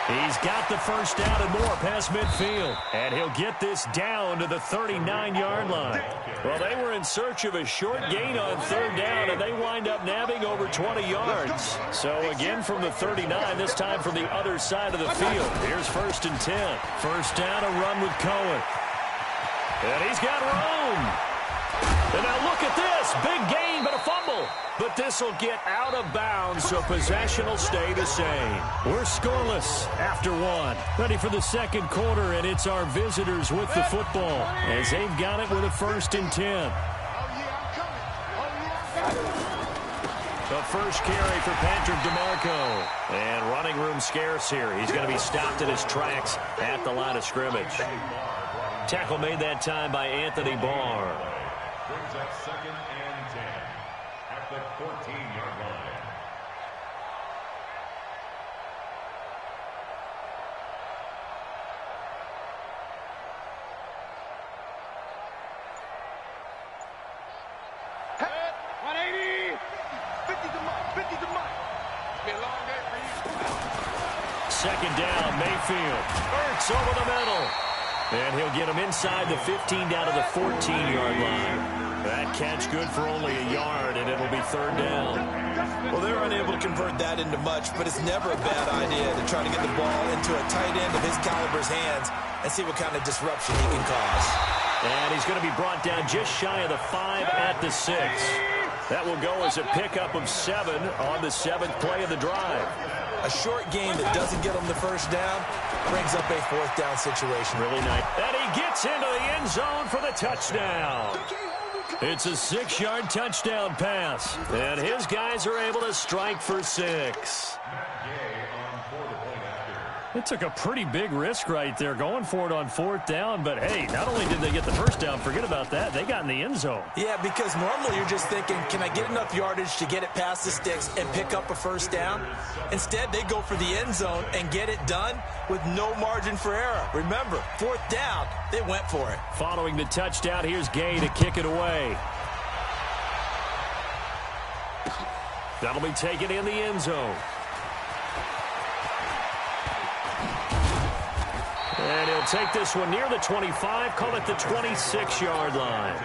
[SPEAKER 6] He's got the first down and more past midfield. And he'll get this down to the 39-yard line. Well, they were in search of a short gain on third down, and they wind up nabbing over 20 yards. So again from the 39, this time from the other side of the field. Here's first and 10. First down, a run with Cohen. And he's got room. And now look at this. Big gain, but a fumble. But this will get out of bounds, so possession will stay the same. We're scoreless after 1. Ready for the second quarter, and it's our visitors with the football as they've got it with a first and 10. The first carry for Patrick DeMarco. And running room scarce here. He's going to be stopped in his tracks at the line of scrimmage. Tackle made that time by Anthony Barr.
[SPEAKER 3] Brings up second and 10 at the 14-yard line.
[SPEAKER 5] Head. 180.
[SPEAKER 4] 50 to Mike. 50 to Mike. Be a long day for you.
[SPEAKER 6] Second down, Mayfield. Ertz over the middle. And he'll get him inside the 15 down to the 14-yard line. That catch good for only a yard, and it'll be third down.
[SPEAKER 2] Well, they're unable to convert that into much, but it's never a bad idea to try to get the ball into a tight end of his caliber's hands and see what kind of disruption he can cause.
[SPEAKER 6] And he's going to be brought down just shy of the 5 at the 6. That will go as a pickup of 7 on the 7th play of the drive.
[SPEAKER 2] A short game that doesn't get them the first down brings up a fourth down situation.
[SPEAKER 6] Really nice. And he gets into the end zone for the touchdown. It's a 6-yard touchdown pass. And his guys are able to strike for 6. It took a pretty big risk right there going for it on fourth down. But, hey, not only did they get the first down, forget about that, they got in the end zone.
[SPEAKER 2] Yeah, because normally you're just thinking, can I get enough yardage to get it past the sticks and pick up a first down? Instead, they go for the end zone and get it done with no margin for error. Remember, fourth down, they went for it.
[SPEAKER 6] Following the touchdown, here's Gay to kick it away. That'll be taken in the end zone. And he'll take this one near the 25, call it the 26-yard line.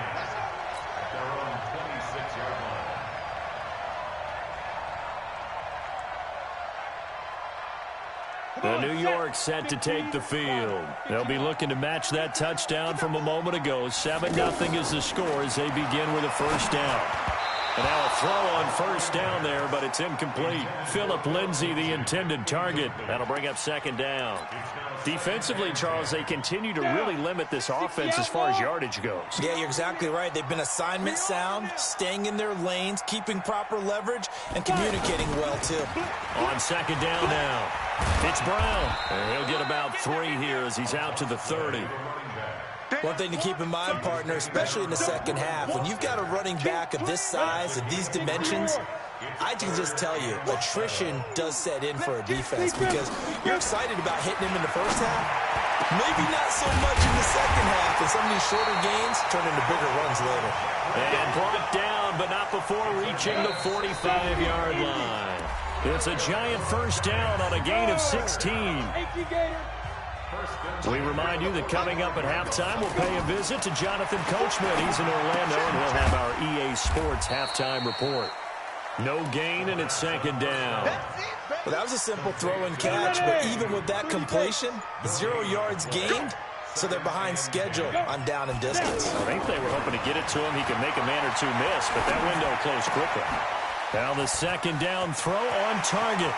[SPEAKER 6] The New York set to take the field. They'll be looking to match that touchdown from a moment ago. 7-0 is the score as they begin with a first down. And now a throw on first down there, but it's incomplete. Phillip Lindsay, the intended target. That'll bring up second down. Defensively, Charles, they continue to really limit this offense as far as yardage goes. Yeah,
[SPEAKER 2] you're exactly right. They've been assignment sound, staying in their lanes, keeping proper leverage, and communicating well, too.
[SPEAKER 6] On second down now, it's Brown. And he'll get about 3 here as he's out to the 30.
[SPEAKER 2] One thing to keep in mind, partner, especially in the second half, when you've got a running back of this size, of these dimensions, I can just tell you, attrition does set in for a defense because you're excited about hitting him in the first half. Maybe not so much in the second half, and some of these shorter gains turn into bigger runs later.
[SPEAKER 6] And brought down, but not before reaching the 45-yard line. It's a giant first down on a gain of 16. We remind you that coming up at halftime, we'll pay a visit to Jonathan Coachman. He's in Orlando, and we'll have our EA Sports halftime report. No gain, and it's second down.
[SPEAKER 2] Well, that was a simple throw and catch, but even with that completion, 0 yards gained, so they're behind schedule on down and distance.
[SPEAKER 6] I think they were hoping to get it to him. He could make a man or two miss, but that window closed quickly. Now the second down throw on target.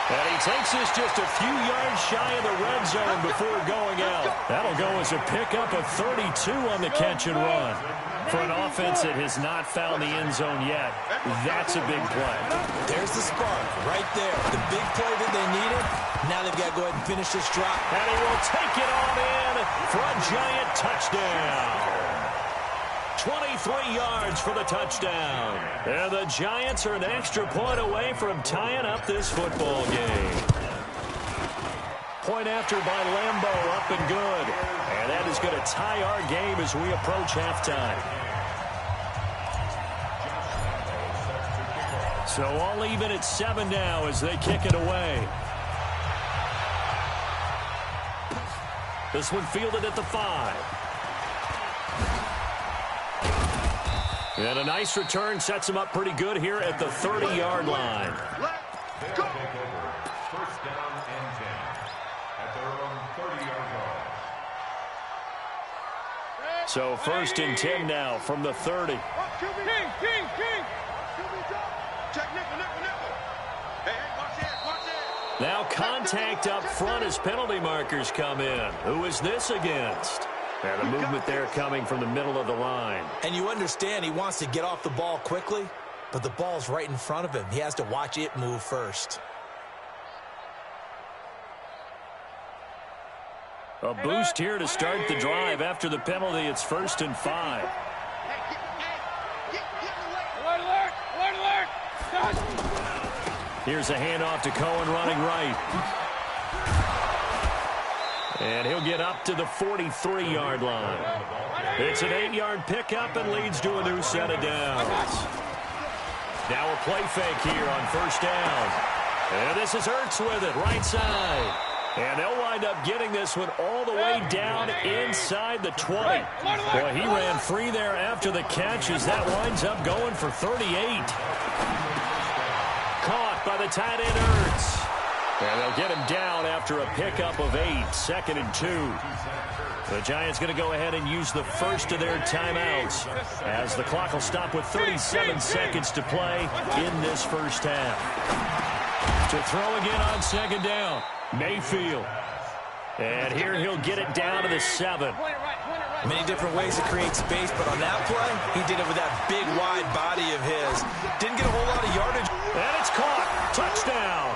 [SPEAKER 6] And he takes this just a few yards shy of the red zone before going out. That'll go as a pickup of 32 on the catch and run. For an offense that has not found the end zone yet, that's a big play.
[SPEAKER 2] There's the spark right there. The big play that they needed. Now they've got to go ahead and finish this drop.
[SPEAKER 6] And he will take it on in for a giant touchdown. 23 yards for the touchdown. And the Giants are an extra point away from tying up this football game. Point after by Lambo, up and good. And that is going to tie our game as we approach halftime. So all even at 7 now as they kick it away. This one fielded at the 5. And a nice return sets him up pretty good here at the 30-yard line.
[SPEAKER 3] Let's go. First down and 10 at their own 30-yard line.
[SPEAKER 6] So first and 10 now from the 30.
[SPEAKER 5] King.
[SPEAKER 4] Check nickel. Hey, watch it.
[SPEAKER 6] Now contact up front as penalty markers come in. Who is this against? And the movement there coming from the middle of the line.
[SPEAKER 2] And you understand he wants to get off the ball quickly, but the ball's right in front of him. He has to watch it move first.
[SPEAKER 6] A boost here to start the drive. After the penalty, it's first and 5.
[SPEAKER 5] Alert!
[SPEAKER 6] Here's a handoff to Cohen running right. And he'll get up to the 43-yard line. It's an 8-yard pickup and leads to a new set of downs. Now a play fake here on first down. And this is Ertz with it, right side. And they'll wind up getting this one all the way down inside the 20. Boy, he ran free there after the catch as that winds up going for 38. Caught by the tight end Ertz. And they'll get him down after a pickup of 8, second and 2. The Giants going to go ahead and use the first of their timeouts as the clock will stop with 37 seconds to play in this first half. To throw again on second down. Mayfield. And here he'll get it down to the 7.
[SPEAKER 2] Many different ways to create space, but on that play, he did it with that big, wide body of his. Didn't get a whole lot of yardage.
[SPEAKER 6] And it's caught. Touchdown.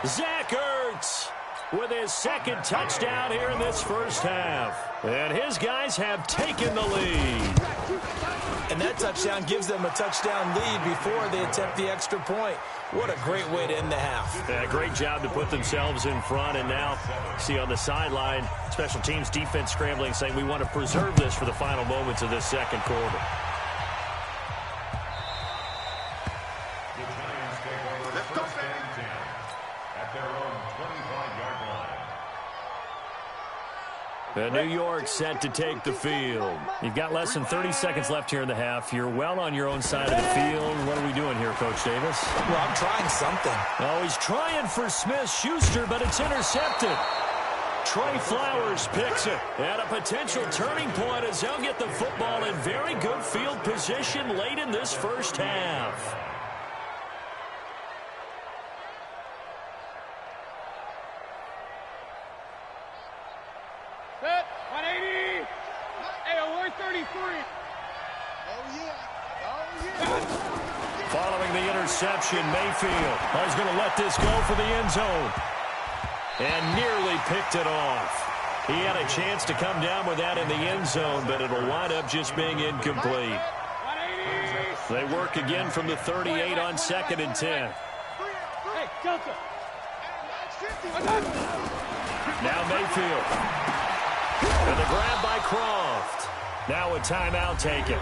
[SPEAKER 6] Zach Ertz with his second touchdown here in this first half. And his guys have taken the lead.
[SPEAKER 2] And that touchdown gives them a touchdown lead before they attempt the extra point. What a great way to end the half.
[SPEAKER 6] Yeah, great job to put themselves in front. And now, see on the sideline, special teams defense scrambling, saying we want to preserve this for the final moments of this second quarter.
[SPEAKER 3] The Giants take over first and 10 at their own 25-yard line.
[SPEAKER 6] New York set to take the field. You've got less than 30 seconds left here in the half. You're well on your own side of the field. What are we doing here, Coach Davis?
[SPEAKER 2] Well, I'm trying something.
[SPEAKER 6] Oh, he's trying for Smith-Schuster, but it's intercepted. Trey Flowers picks it. And a potential turning point as they'll get the football in very good field position late in this first half.
[SPEAKER 5] Set, 180. Hey, alert 33.
[SPEAKER 4] Oh, yeah. Oh, yeah.
[SPEAKER 6] Following the interception, Mayfield is going to let this go for the end zone. And nearly picked it off. He had a chance to come down with that in the end zone, but it'll wind up just being incomplete.
[SPEAKER 5] 180.
[SPEAKER 6] They work again from the 38 on 2nd and 10.
[SPEAKER 5] Hey, Delta.
[SPEAKER 6] Now Mayfield. And the grab by Croft. Now a timeout taken.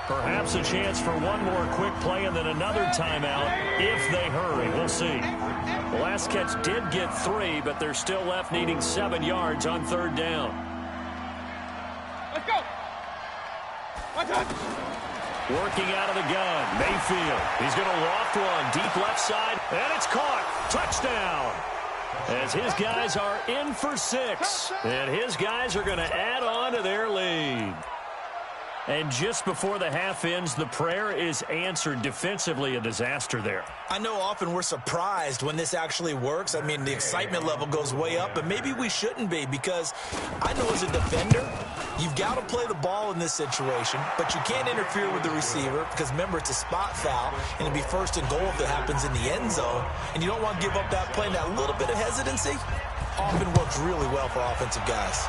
[SPEAKER 6] Perhaps a chance for one more quick play and then another timeout if they hurry. We'll see. The last catch did get 3, but they're still left needing 7 yards on 3rd down.
[SPEAKER 5] Let's go.
[SPEAKER 6] Working out of the gun, Mayfield. He's going to loft one deep left side, and it's caught. Touchdown. As his guys are in for 6, and his guys are going to add on to their lead. And just before the half ends, the prayer is answered. Defensively, a disaster there.
[SPEAKER 2] I know often we're surprised when this actually works. I mean, the excitement level goes way up, but maybe we shouldn't be, because I know as a defender, you've got to play the ball in this situation, but you can't interfere with the receiver because, remember, it's a spot foul, and it'll be 1st and goal if it happens in the end zone, and you don't want to give up that play. And that little bit of hesitancy often works really well for offensive guys.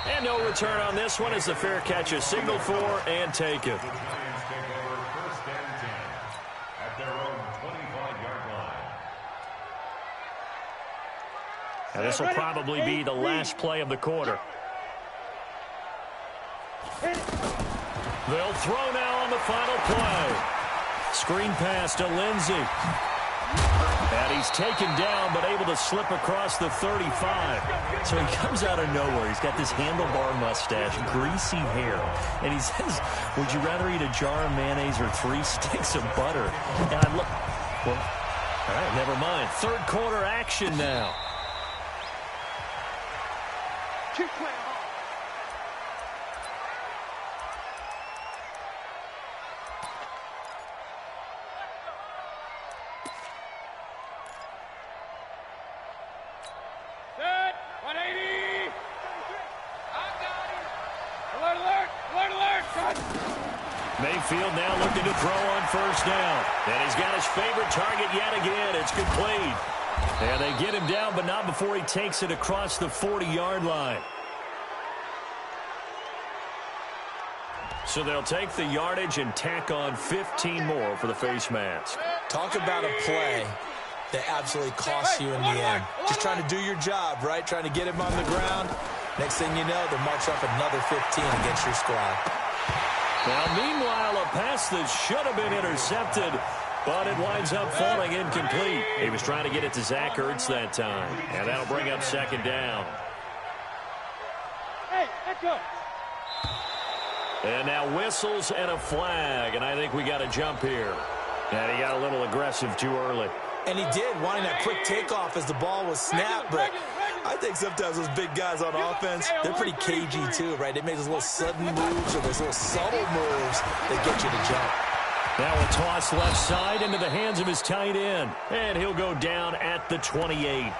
[SPEAKER 6] And no return on this one as the fair catch is signaled for and taken.
[SPEAKER 3] The Giants take over first and 10 at their own 25-yard line.
[SPEAKER 6] And this will probably be the last play of the quarter. They'll throw now on the final play. Screen pass to Lindsey. And he's taken down, but able to slip across the 35. So he comes out of nowhere. He's got this handlebar mustache, greasy hair. And he says, would you rather eat a jar of mayonnaise or 3 sticks of butter? And I look, well, all right, never mind. 3rd quarter action now.
[SPEAKER 5] Keep playing. Set, 180. I got him. Alert, alert, alert, alert. Cut.
[SPEAKER 6] Mayfield now looking to throw on 1st down. And he's got his favorite target yet again. It's complete. And they get him down, but not before he takes it across the 40-yard line. So they'll take the yardage and tack on 15 more for the face mask.
[SPEAKER 2] Talk about a play that absolutely costs you in the end. Just trying to do your job, right? Trying to get him on the ground. Next thing you know, they're marching off another 15 against your squad.
[SPEAKER 6] Now, meanwhile, a pass that should have been intercepted, but it winds up falling incomplete. He was trying to get it to Zach Ertz that time, and that'll bring up 2nd down.
[SPEAKER 5] Hey, let's go.
[SPEAKER 6] And now whistles and a flag, and I think we got a jump here. And he got a little aggressive too early.
[SPEAKER 2] And he did, wanting that quick takeoff as the ball was snapped, but I think sometimes those big guys on offense, they're pretty cagey too, right? They make those little sudden moves or those little subtle moves that get you to jump.
[SPEAKER 6] Now a toss left side into the hands of his tight end. And he'll go down at the 28.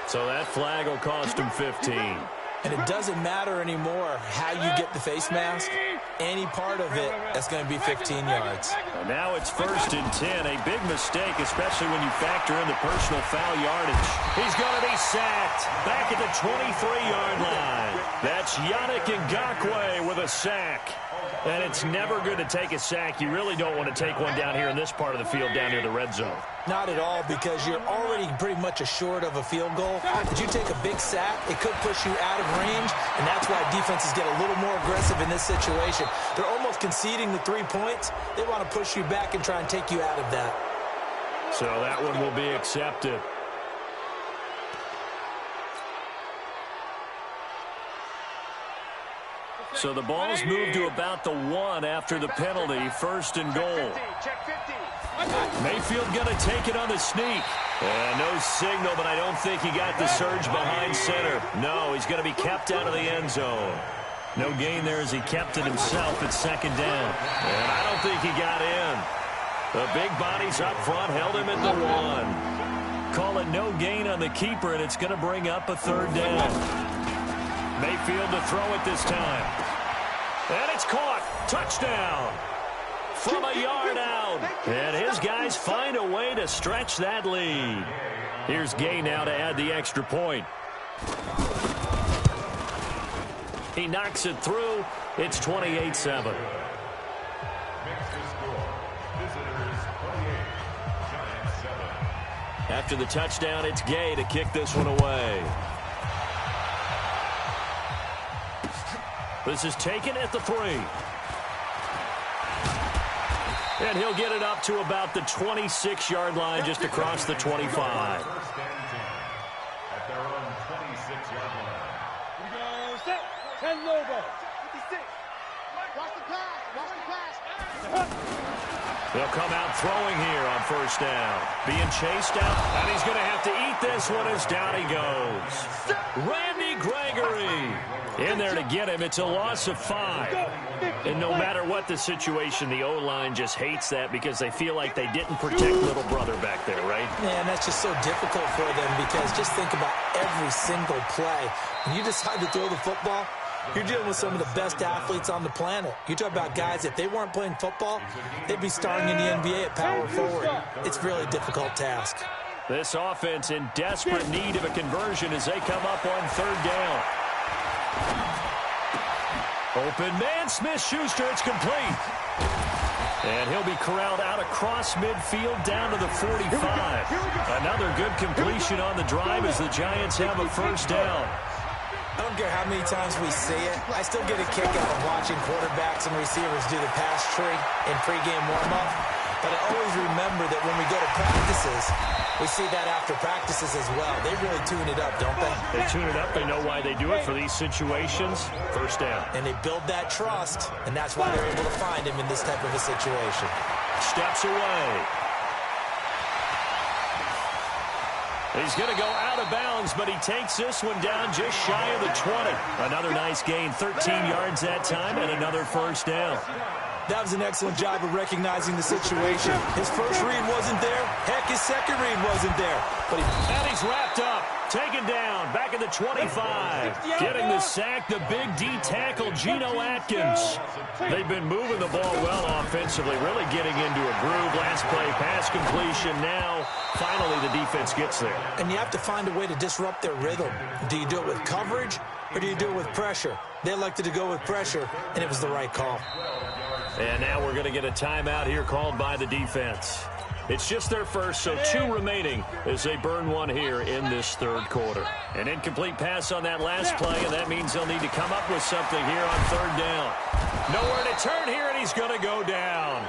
[SPEAKER 6] So that flag will cost him 15.
[SPEAKER 2] And it doesn't matter anymore how you get the face mask. Any part of it, that's going to be 15 yards.
[SPEAKER 6] And now it's 1st and 10. A big mistake, especially when you factor in the personal foul yardage. He's going to be sacked back at the 23-yard line. That's Yannick Ngakoue with a sack. And it's never good to take a sack. You really don't want to take one down here in this part of the field down near the red zone.
[SPEAKER 2] Not at all, because you're already pretty much assured of a field goal. If you take a big sack, it could push you out of range, and that's why defenses get a little more aggressive in this situation. They're almost conceding the 3 points. They want to push you back and try and take you out of that.
[SPEAKER 6] So that one will be accepted. So the ball's moved to about the 1 after the penalty. 1st and goal. Mayfield going to take it on the sneak. No signal, but I don't think he got the surge behind center. No, he's going to be kept out of the end zone. No gain there as he kept it himself at 2nd down. And I don't think he got in. The big bodies up front held him at the 1. Call it no gain on the keeper, and it's going to bring up a 3rd down. Mayfield to throw it this time. And it's caught. Touchdown. From a yard out. And his guys find a way to stretch that lead. Here's Gay now to add the extra point. He knocks it through. It's 28-7. After the touchdown, it's Gay to kick this one away. This is taken at the 3. And he'll get it up to about the 26-yard line, just across the 25.
[SPEAKER 3] 1st and 10 at their own 26-yard line.
[SPEAKER 5] We go set. 10 Lobo. 56.
[SPEAKER 4] Watch the pass. Watch the pass.
[SPEAKER 6] They'll come out throwing here on 1st down. Being chased out, and he's going to have to eat this one as down he goes. Randy Gregory in there to get him. It's a loss of 5. And no matter what the situation, the O-line just hates that because they feel like they didn't protect little brother back there, right?
[SPEAKER 2] Man, that's just so difficult for them because just think about every single play. When you decide to throw the football, you're dealing with some of the best athletes on the planet. You talk about guys, if they weren't playing football, they'd be starring in the NBA at power forward. It's a really difficult task.
[SPEAKER 6] This offense in desperate need of a conversion as they come up on 3rd down. Open man, Smith-Schuster, it's complete. And he'll be corralled out across midfield down to the 45. Another good completion on the drive as the Giants have a 1st down.
[SPEAKER 2] I don't care how many times we see it. I still get a kick out of watching quarterbacks and receivers do the pass tree in pregame warm-up. But I always remember that when we go to practices, we see that after practices as well. They really tune it up, don't they?
[SPEAKER 6] They tune it up. They know why they do it for these situations. 1st down.
[SPEAKER 2] And they build that trust, and that's why they're able to find him in this type of a situation.
[SPEAKER 6] Steps away. He's going to go out of bounds, but he takes this one down just shy of the 20. Another nice gain, 13 yards that time, and another 1st down.
[SPEAKER 2] That was an excellent job of recognizing the situation. His first read wasn't there. Heck, his second read wasn't there.
[SPEAKER 6] And he's wrapped up. Taken down. Back at the 25. Getting the sack, the big D tackle, Geno Atkins. They've been moving the ball well offensively, really getting into a groove. Last play, pass completion. Now, finally, the defense gets there.
[SPEAKER 2] And you have to find a way to disrupt their rhythm. Do you do it with coverage, or do you do it with pressure? They elected to go with pressure, and it was the right call.
[SPEAKER 6] And now we're going to get a timeout here called by the defense. It's just their first, so 2 remaining as they burn one here in this 3rd quarter. An incomplete pass on that last play, and that means they'll need to come up with something here on 3rd down. Nowhere to turn here, and he's going to go down.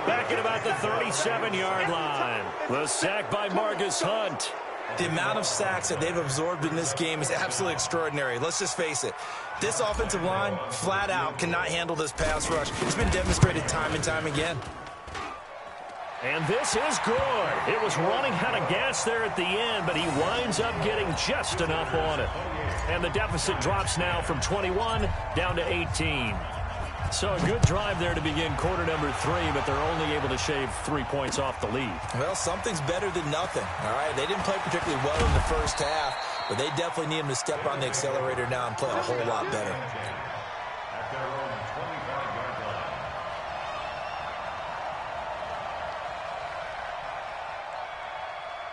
[SPEAKER 6] Back at about the 37-yard line. The sack by Marcus Hunt.
[SPEAKER 2] The amount of sacks that they've absorbed in this game is absolutely extraordinary. Let's just face it. This offensive line, flat out, cannot handle this pass rush. It's been demonstrated time and time again.
[SPEAKER 6] And this is good. It was running out of gas there at the end, but he winds up getting just enough on it. And the deficit drops now from 21 down to 18. So a good drive there to begin quarter number 3, but they're only able to shave 3 points off the lead.
[SPEAKER 2] Well, something's better than nothing, all right? They didn't play particularly well in the first half, but they definitely need them to step on the accelerator now and play a whole lot better.
[SPEAKER 3] At their own 25-yard line.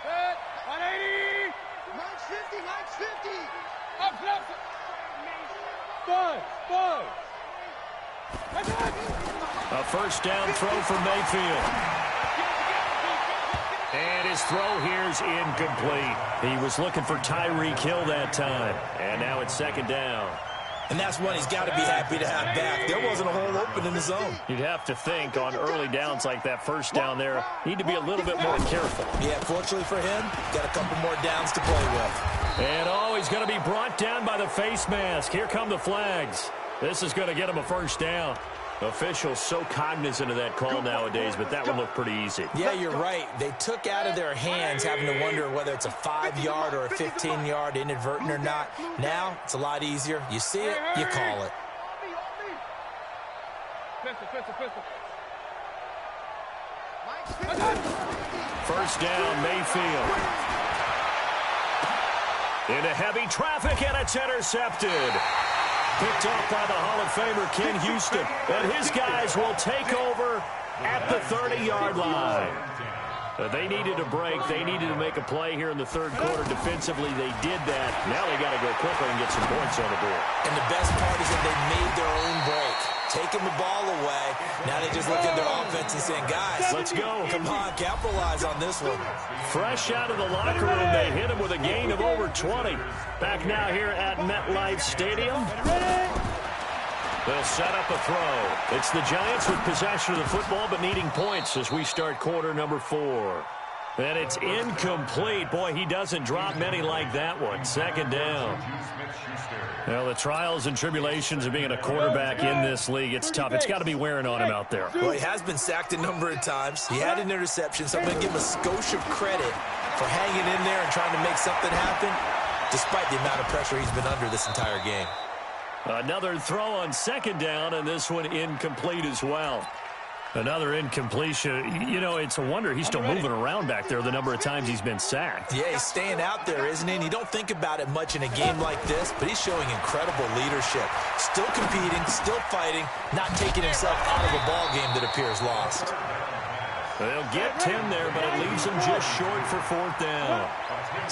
[SPEAKER 5] Set. 180.
[SPEAKER 4] Mike's 50, Mike's 50.
[SPEAKER 5] Up, up. 5, 5.
[SPEAKER 6] A first down throw for Mayfield. And his throw here is incomplete. He was looking for Tyreek Hill that time. And now it's second down.
[SPEAKER 2] And that's one he's got to be happy to have back. There wasn't a hole open in the zone.
[SPEAKER 6] You'd have to think on early downs like that first down there, need to be a little bit more careful.
[SPEAKER 2] Yeah, fortunately for him, got a couple more downs to play with.
[SPEAKER 6] And he's going to be brought down by the face mask. Here come the flags. This is going to get him a first down. Officials so cognizant of that call nowadays, but that one looked pretty easy.
[SPEAKER 2] Yeah, you're right. They took out of their hands having to wonder whether it's a 5-yard or a 15-yard inadvertent or not. Now, it's a lot easier. You see it, you call it.
[SPEAKER 5] Pistol.
[SPEAKER 6] First down, Mayfield. Into heavy traffic, and it's intercepted. Picked off by the Hall of Famer Ken Houston. And his guys will take over at the 30-yard line. They needed a break. They needed to make a play here in the third quarter. Defensively, they did that. Now they got to go quicker and get some points on the board.
[SPEAKER 2] And the best part is that they made their own break. Taking the ball away. Now they just look at their offense and saying, guys,
[SPEAKER 6] let's go.
[SPEAKER 2] Come on, capitalize on this one.
[SPEAKER 6] Fresh out of the locker room, they hit him with a gain of over 20. Back now here at MetLife Stadium. They'll set up a throw. It's the Giants with possession of the football but needing points as we start quarter number 4. And it's incomplete. Boy, he doesn't drop many like that one. Second down. Well, the trials and tribulations of being a quarterback in this league, it's tough. It's got to be wearing on him out there.
[SPEAKER 2] Well, he has been sacked a number of times. He had an interception, so I'm going to give him a skosh of credit for hanging in there and trying to make something happen, despite the amount of pressure he's been under this entire game.
[SPEAKER 6] Another throw on second down, and this one incomplete as well. Another incompletion. You know, it's a wonder he's still moving around back there the number of times he's been sacked.
[SPEAKER 2] Yeah, he's staying out there, isn't he? And you don't think about it much in a game like this, but he's showing incredible leadership. Still competing, still fighting, not taking himself out of a ball game that appears lost.
[SPEAKER 6] They'll get 10 there, but it leaves them just short for fourth down.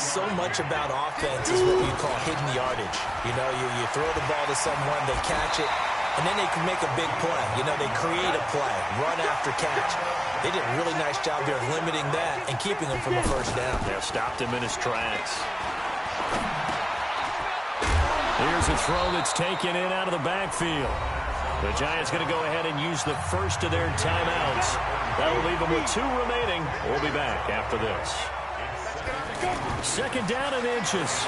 [SPEAKER 2] So much about offense is what you call hidden yardage. You know, you throw the ball to someone, they catch it, and then they can make a big play. You know, they create a play, run after catch. They did a really nice job here of limiting that and keeping him from a first down.
[SPEAKER 6] They stopped him in his tracks. Here's a throw that's taken in out of the backfield. The Giants going to go ahead and use the first of their timeouts. That'll leave them with 2 remaining. We'll be back after this. Second down and inches.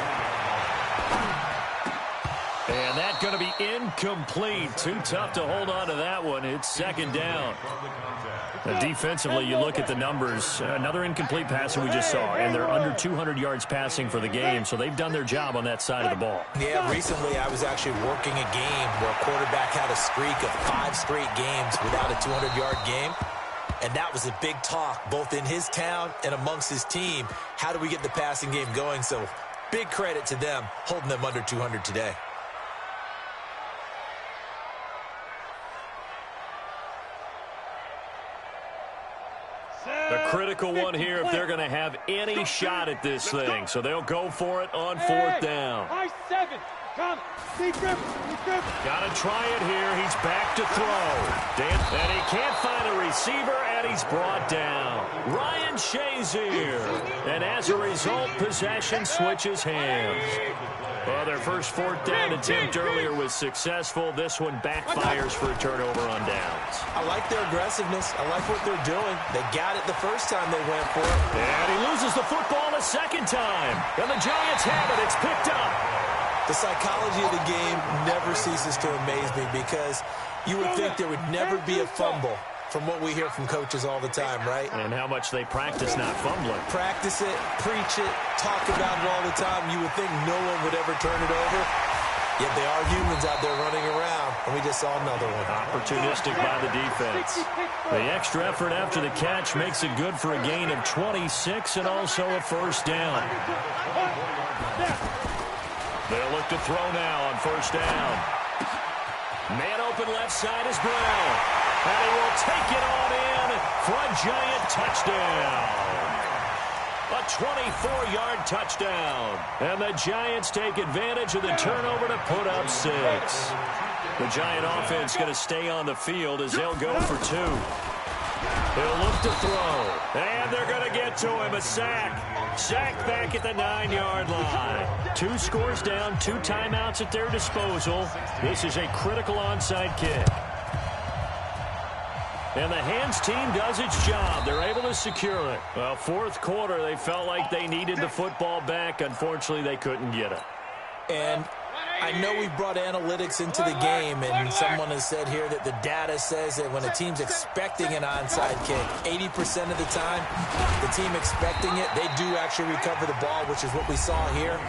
[SPEAKER 6] And that's going to be incomplete. Too tough to hold on to that one. It's second down. Defensively, you look at the numbers. Another incomplete pass that we just saw, and they're under 200 yards passing for the game, so they've done their job on that side of the ball.
[SPEAKER 2] Yeah, recently I was actually working a game where a quarterback had a streak of 5 straight games without a 200-yard game. And that was a big talk, both in his town and amongst his team. How do we get the passing game going? So big credit to them, holding them under 200 today.
[SPEAKER 6] A critical one here if they're going to have any shot at this thing. So they'll go for it on fourth down.
[SPEAKER 5] High 7. Come.
[SPEAKER 6] Got to try it here. He's back to throw. And he can't find a receiver, and he's brought down. Ryan Shazier. And as a result, possession switches hands. Well, their first fourth down attempt earlier was successful. This one backfires for a turnover on downs.
[SPEAKER 2] I like their aggressiveness. I like what they're doing. They got it the first time they went for it.
[SPEAKER 6] And he loses the football a second time. And the Giants have it. It's picked up.
[SPEAKER 2] The psychology of the game never ceases to amaze me because you would think there would never be a fumble from what we hear from coaches all the time, right?
[SPEAKER 6] And how much they practice not fumbling.
[SPEAKER 2] Practice it, preach it, talk about it all the time. You would think no one would ever turn it over. Yet they are humans out there running around, and we just saw another one.
[SPEAKER 6] Opportunistic by the defense. The extra effort after the catch makes it good for a gain of 26 and also a first down. They'll look to throw now on first down. Man open left side is Brown. And he will take it on in for a Giant touchdown. A 24-yard touchdown. And the Giants take advantage of the turnover to put up 6. The Giant offense going to stay on the field as they'll go for 2. He'll look to throw. And they're going to get to him. A sack. Sack back at the 9-yard line. 2 scores down, 2 timeouts at their disposal. This is a critical onside kick. And the hands team does its job. They're able to secure it. Well, fourth quarter, they felt like they needed the football back. Unfortunately, they couldn't get it.
[SPEAKER 2] And I know we brought analytics into the game, and someone has said here that the data says that when a team's expecting an onside kick, 80% of the time, the team expecting it, they do actually recover the ball, which is what we saw here.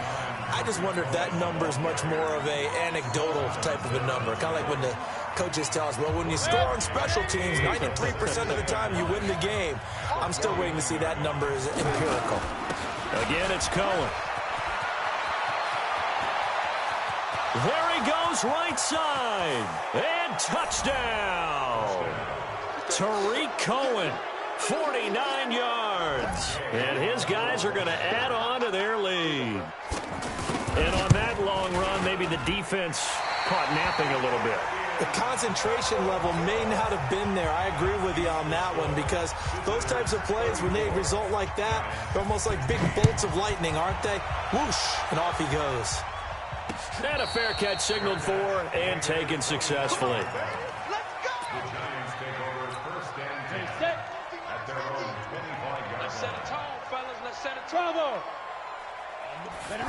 [SPEAKER 2] I just wonder if that number is much more of a anecdotal type of a number. Kind of like when the coaches tell us, well, when you score on special teams, 93% of the time you win the game. I'm still waiting to see that number is empirical.
[SPEAKER 6] Again, it's Cohen. There he goes, right side. And touchdown. Tariq Cohen, 49 yards. And his guys are going to add on to their lead. And on that long run, maybe the defense caught napping a little bit.
[SPEAKER 2] The concentration level may not have been there. I agree with you on that one, because those types of plays, when they result like that, they're almost like big bolts of lightning, aren't they? Whoosh, and off he goes.
[SPEAKER 6] And a fair catch signaled for and taken successfully.
[SPEAKER 4] Let's go!
[SPEAKER 3] The Giants take over first and 10 at their own 25-yard
[SPEAKER 5] Let's set a
[SPEAKER 3] line.
[SPEAKER 5] tone, fellas. Let's set a tone. Ready?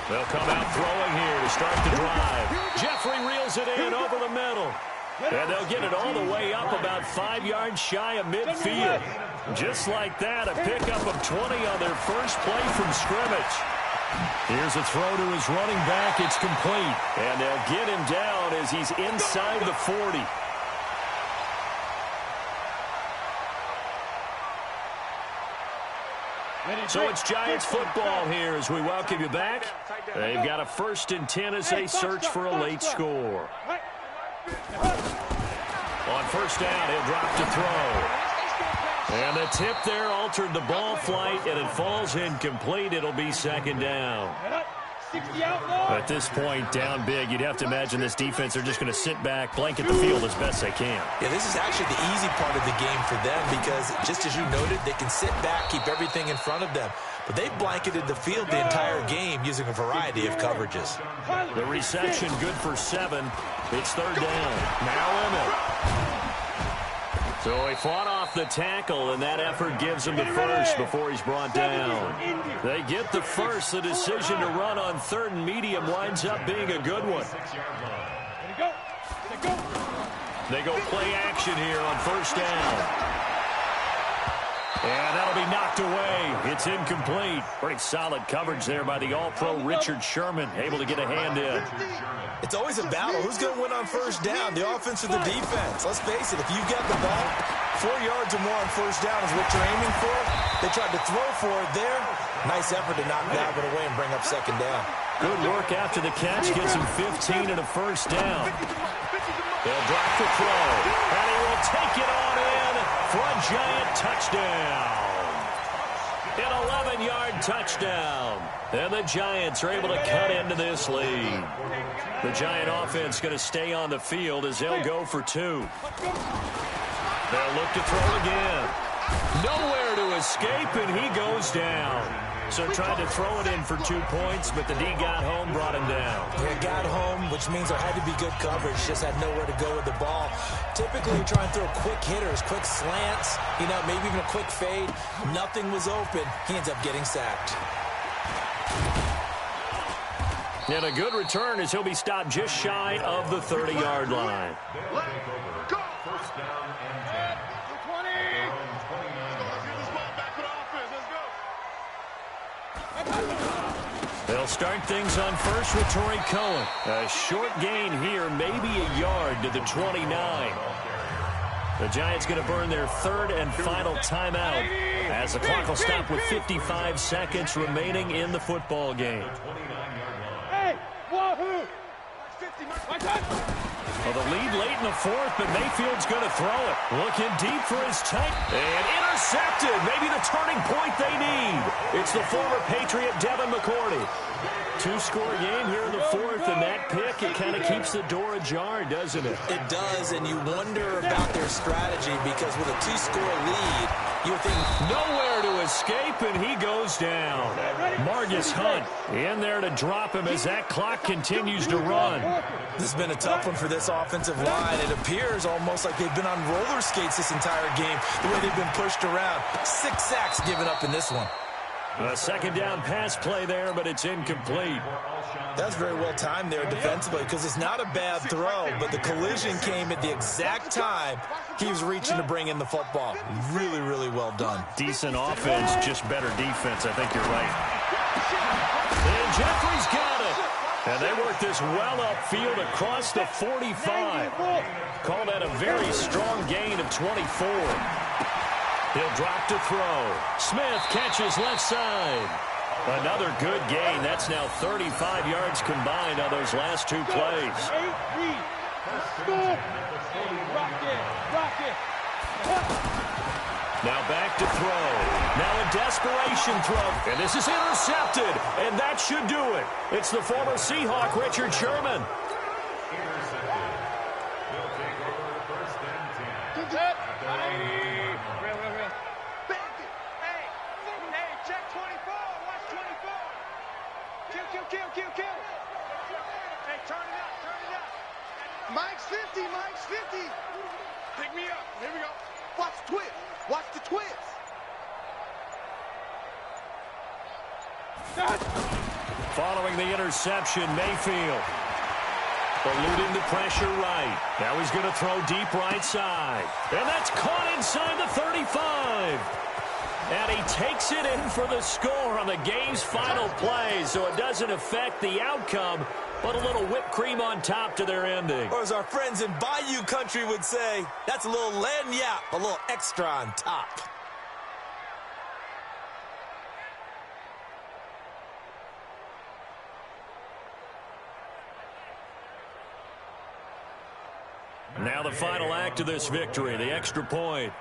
[SPEAKER 6] They'll come out throwing here to start the drive. Jeffrey reels it in over the middle. And they'll get it all the way up about 5 yards shy of midfield. Just like that, a pickup of 20 on their first play from scrimmage. Here's a throw to his running back. It's complete. And they'll get him down as he's inside the 40. So it's Giants football here as we welcome you back. They've got a 1st and 10 as they search for a late score. On first down, he'll drop to throw. And the tip there altered the ball flight, and it falls incomplete. It'll be 2nd down. At this point, down big, you'd have to imagine this defense are just going to sit back, blanket the field as best they can.
[SPEAKER 2] Yeah, this is actually the easy part of the game for them, because just as you noted, they can sit back, keep everything in front of them. But they've blanketed the field the entire game using a variety of coverages.
[SPEAKER 6] The reception good for 7. It's 3rd down. Now Emmett. So he fought off the tackle, and that effort gives him the first before he's brought down. They get the first. The decision to run on 3rd and medium winds up being a good one. They go play action here on first down. And that'll be knocked away. It's incomplete. Pretty solid coverage there by the All-Pro Richard Sherman, able to get a hand in.
[SPEAKER 2] It's always a battle. Who's going to win on first down, the offense or the defense? Let's face it, if you've got the ball, 4 yards or more on first down is what you're aiming for. They tried to throw for it there. Nice effort to knock that one away and bring up 2nd down.
[SPEAKER 6] Good work after the catch. Gets him 15 and a first down. They'll drop the throw. And he will take it on in for a Giant touchdown. An 11-yard touchdown. And the Giants are able to cut into this lead. The Giant offense going to stay on the field as they'll go for 2. They'll look to throw again. Nowhere to escape, and he goes down. So tried to throw it in for 2 points, but the D got home, brought him down.
[SPEAKER 2] Yeah, got home, which means there had to be good coverage. Just had nowhere to go with the ball. Typically, you try and throw quick hitters, quick slants, maybe even a quick fade. Nothing was open. He ends up getting sacked.
[SPEAKER 6] And a good return as he'll be stopped just shy of the 30-yard line.
[SPEAKER 3] Go! First down and 10. 29 yards.
[SPEAKER 6] They'll start things on first with Torrey Cohen. A short gain here, maybe a yard to the 29. The Giants going to burn their third and final timeout as the clock will stop with 55 seconds remaining in the football game.
[SPEAKER 5] Hey, wahoo!
[SPEAKER 6] Well, the lead late in the fourth, but Mayfield's going to throw it. Looking deep for his tight. And intercepted. Maybe the turning point they need. It's the former Patriot Devin McCourty. Two-score game here in the fourth, and that pick, it kind of keeps the door ajar, doesn't it?
[SPEAKER 2] It does, and you wonder about their strategy because with a two-score lead, you think
[SPEAKER 6] nowhere to escape, and he goes down. Margus Hunt in there to drop him as that clock continues to run.
[SPEAKER 2] This has been a tough one for this offensive line. It appears almost like they've been on roller skates this entire game, the way they've been pushed around. 6 sacks given up in this one.
[SPEAKER 6] A second down pass play there, but it's incomplete.
[SPEAKER 2] That's very well timed there defensively because it's not a bad throw, but the collision came at the exact time he was reaching to bring in the football. Really, really well done.
[SPEAKER 6] Decent offense, just better defense. I think you're right. And Jeffrey's got it. And they work this well upfield across the 45. Call that a very strong gain of 24. He'll drop to throw. Smith catches left side. Another good gain. That's now 35 yards combined on those last two plays. Now back to throw. Now a desperation throw. And this is intercepted. And that should do it. It's the former Seahawk, Richard Sherman.
[SPEAKER 4] Mike's 50, Mike's 50.
[SPEAKER 5] Pick me up. Here we go.
[SPEAKER 4] Watch the twist. Watch the twist.
[SPEAKER 6] Following the interception, Mayfield eluding the pressure right. Now he's going to throw deep right side. And that's caught inside the 35. And he takes it in for the score on the game's final play, so it doesn't affect the outcome, but a little whipped cream on top to their ending.
[SPEAKER 2] Or as our friends in Bayou Country would say, that's a little lagniappe, a little extra on top.
[SPEAKER 6] Now the final act of this victory, the extra point.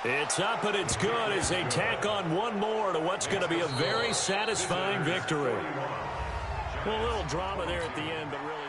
[SPEAKER 6] It's up and it's good as they tack on one more to what's going to be a very satisfying victory. Well, a little drama there at the end, but really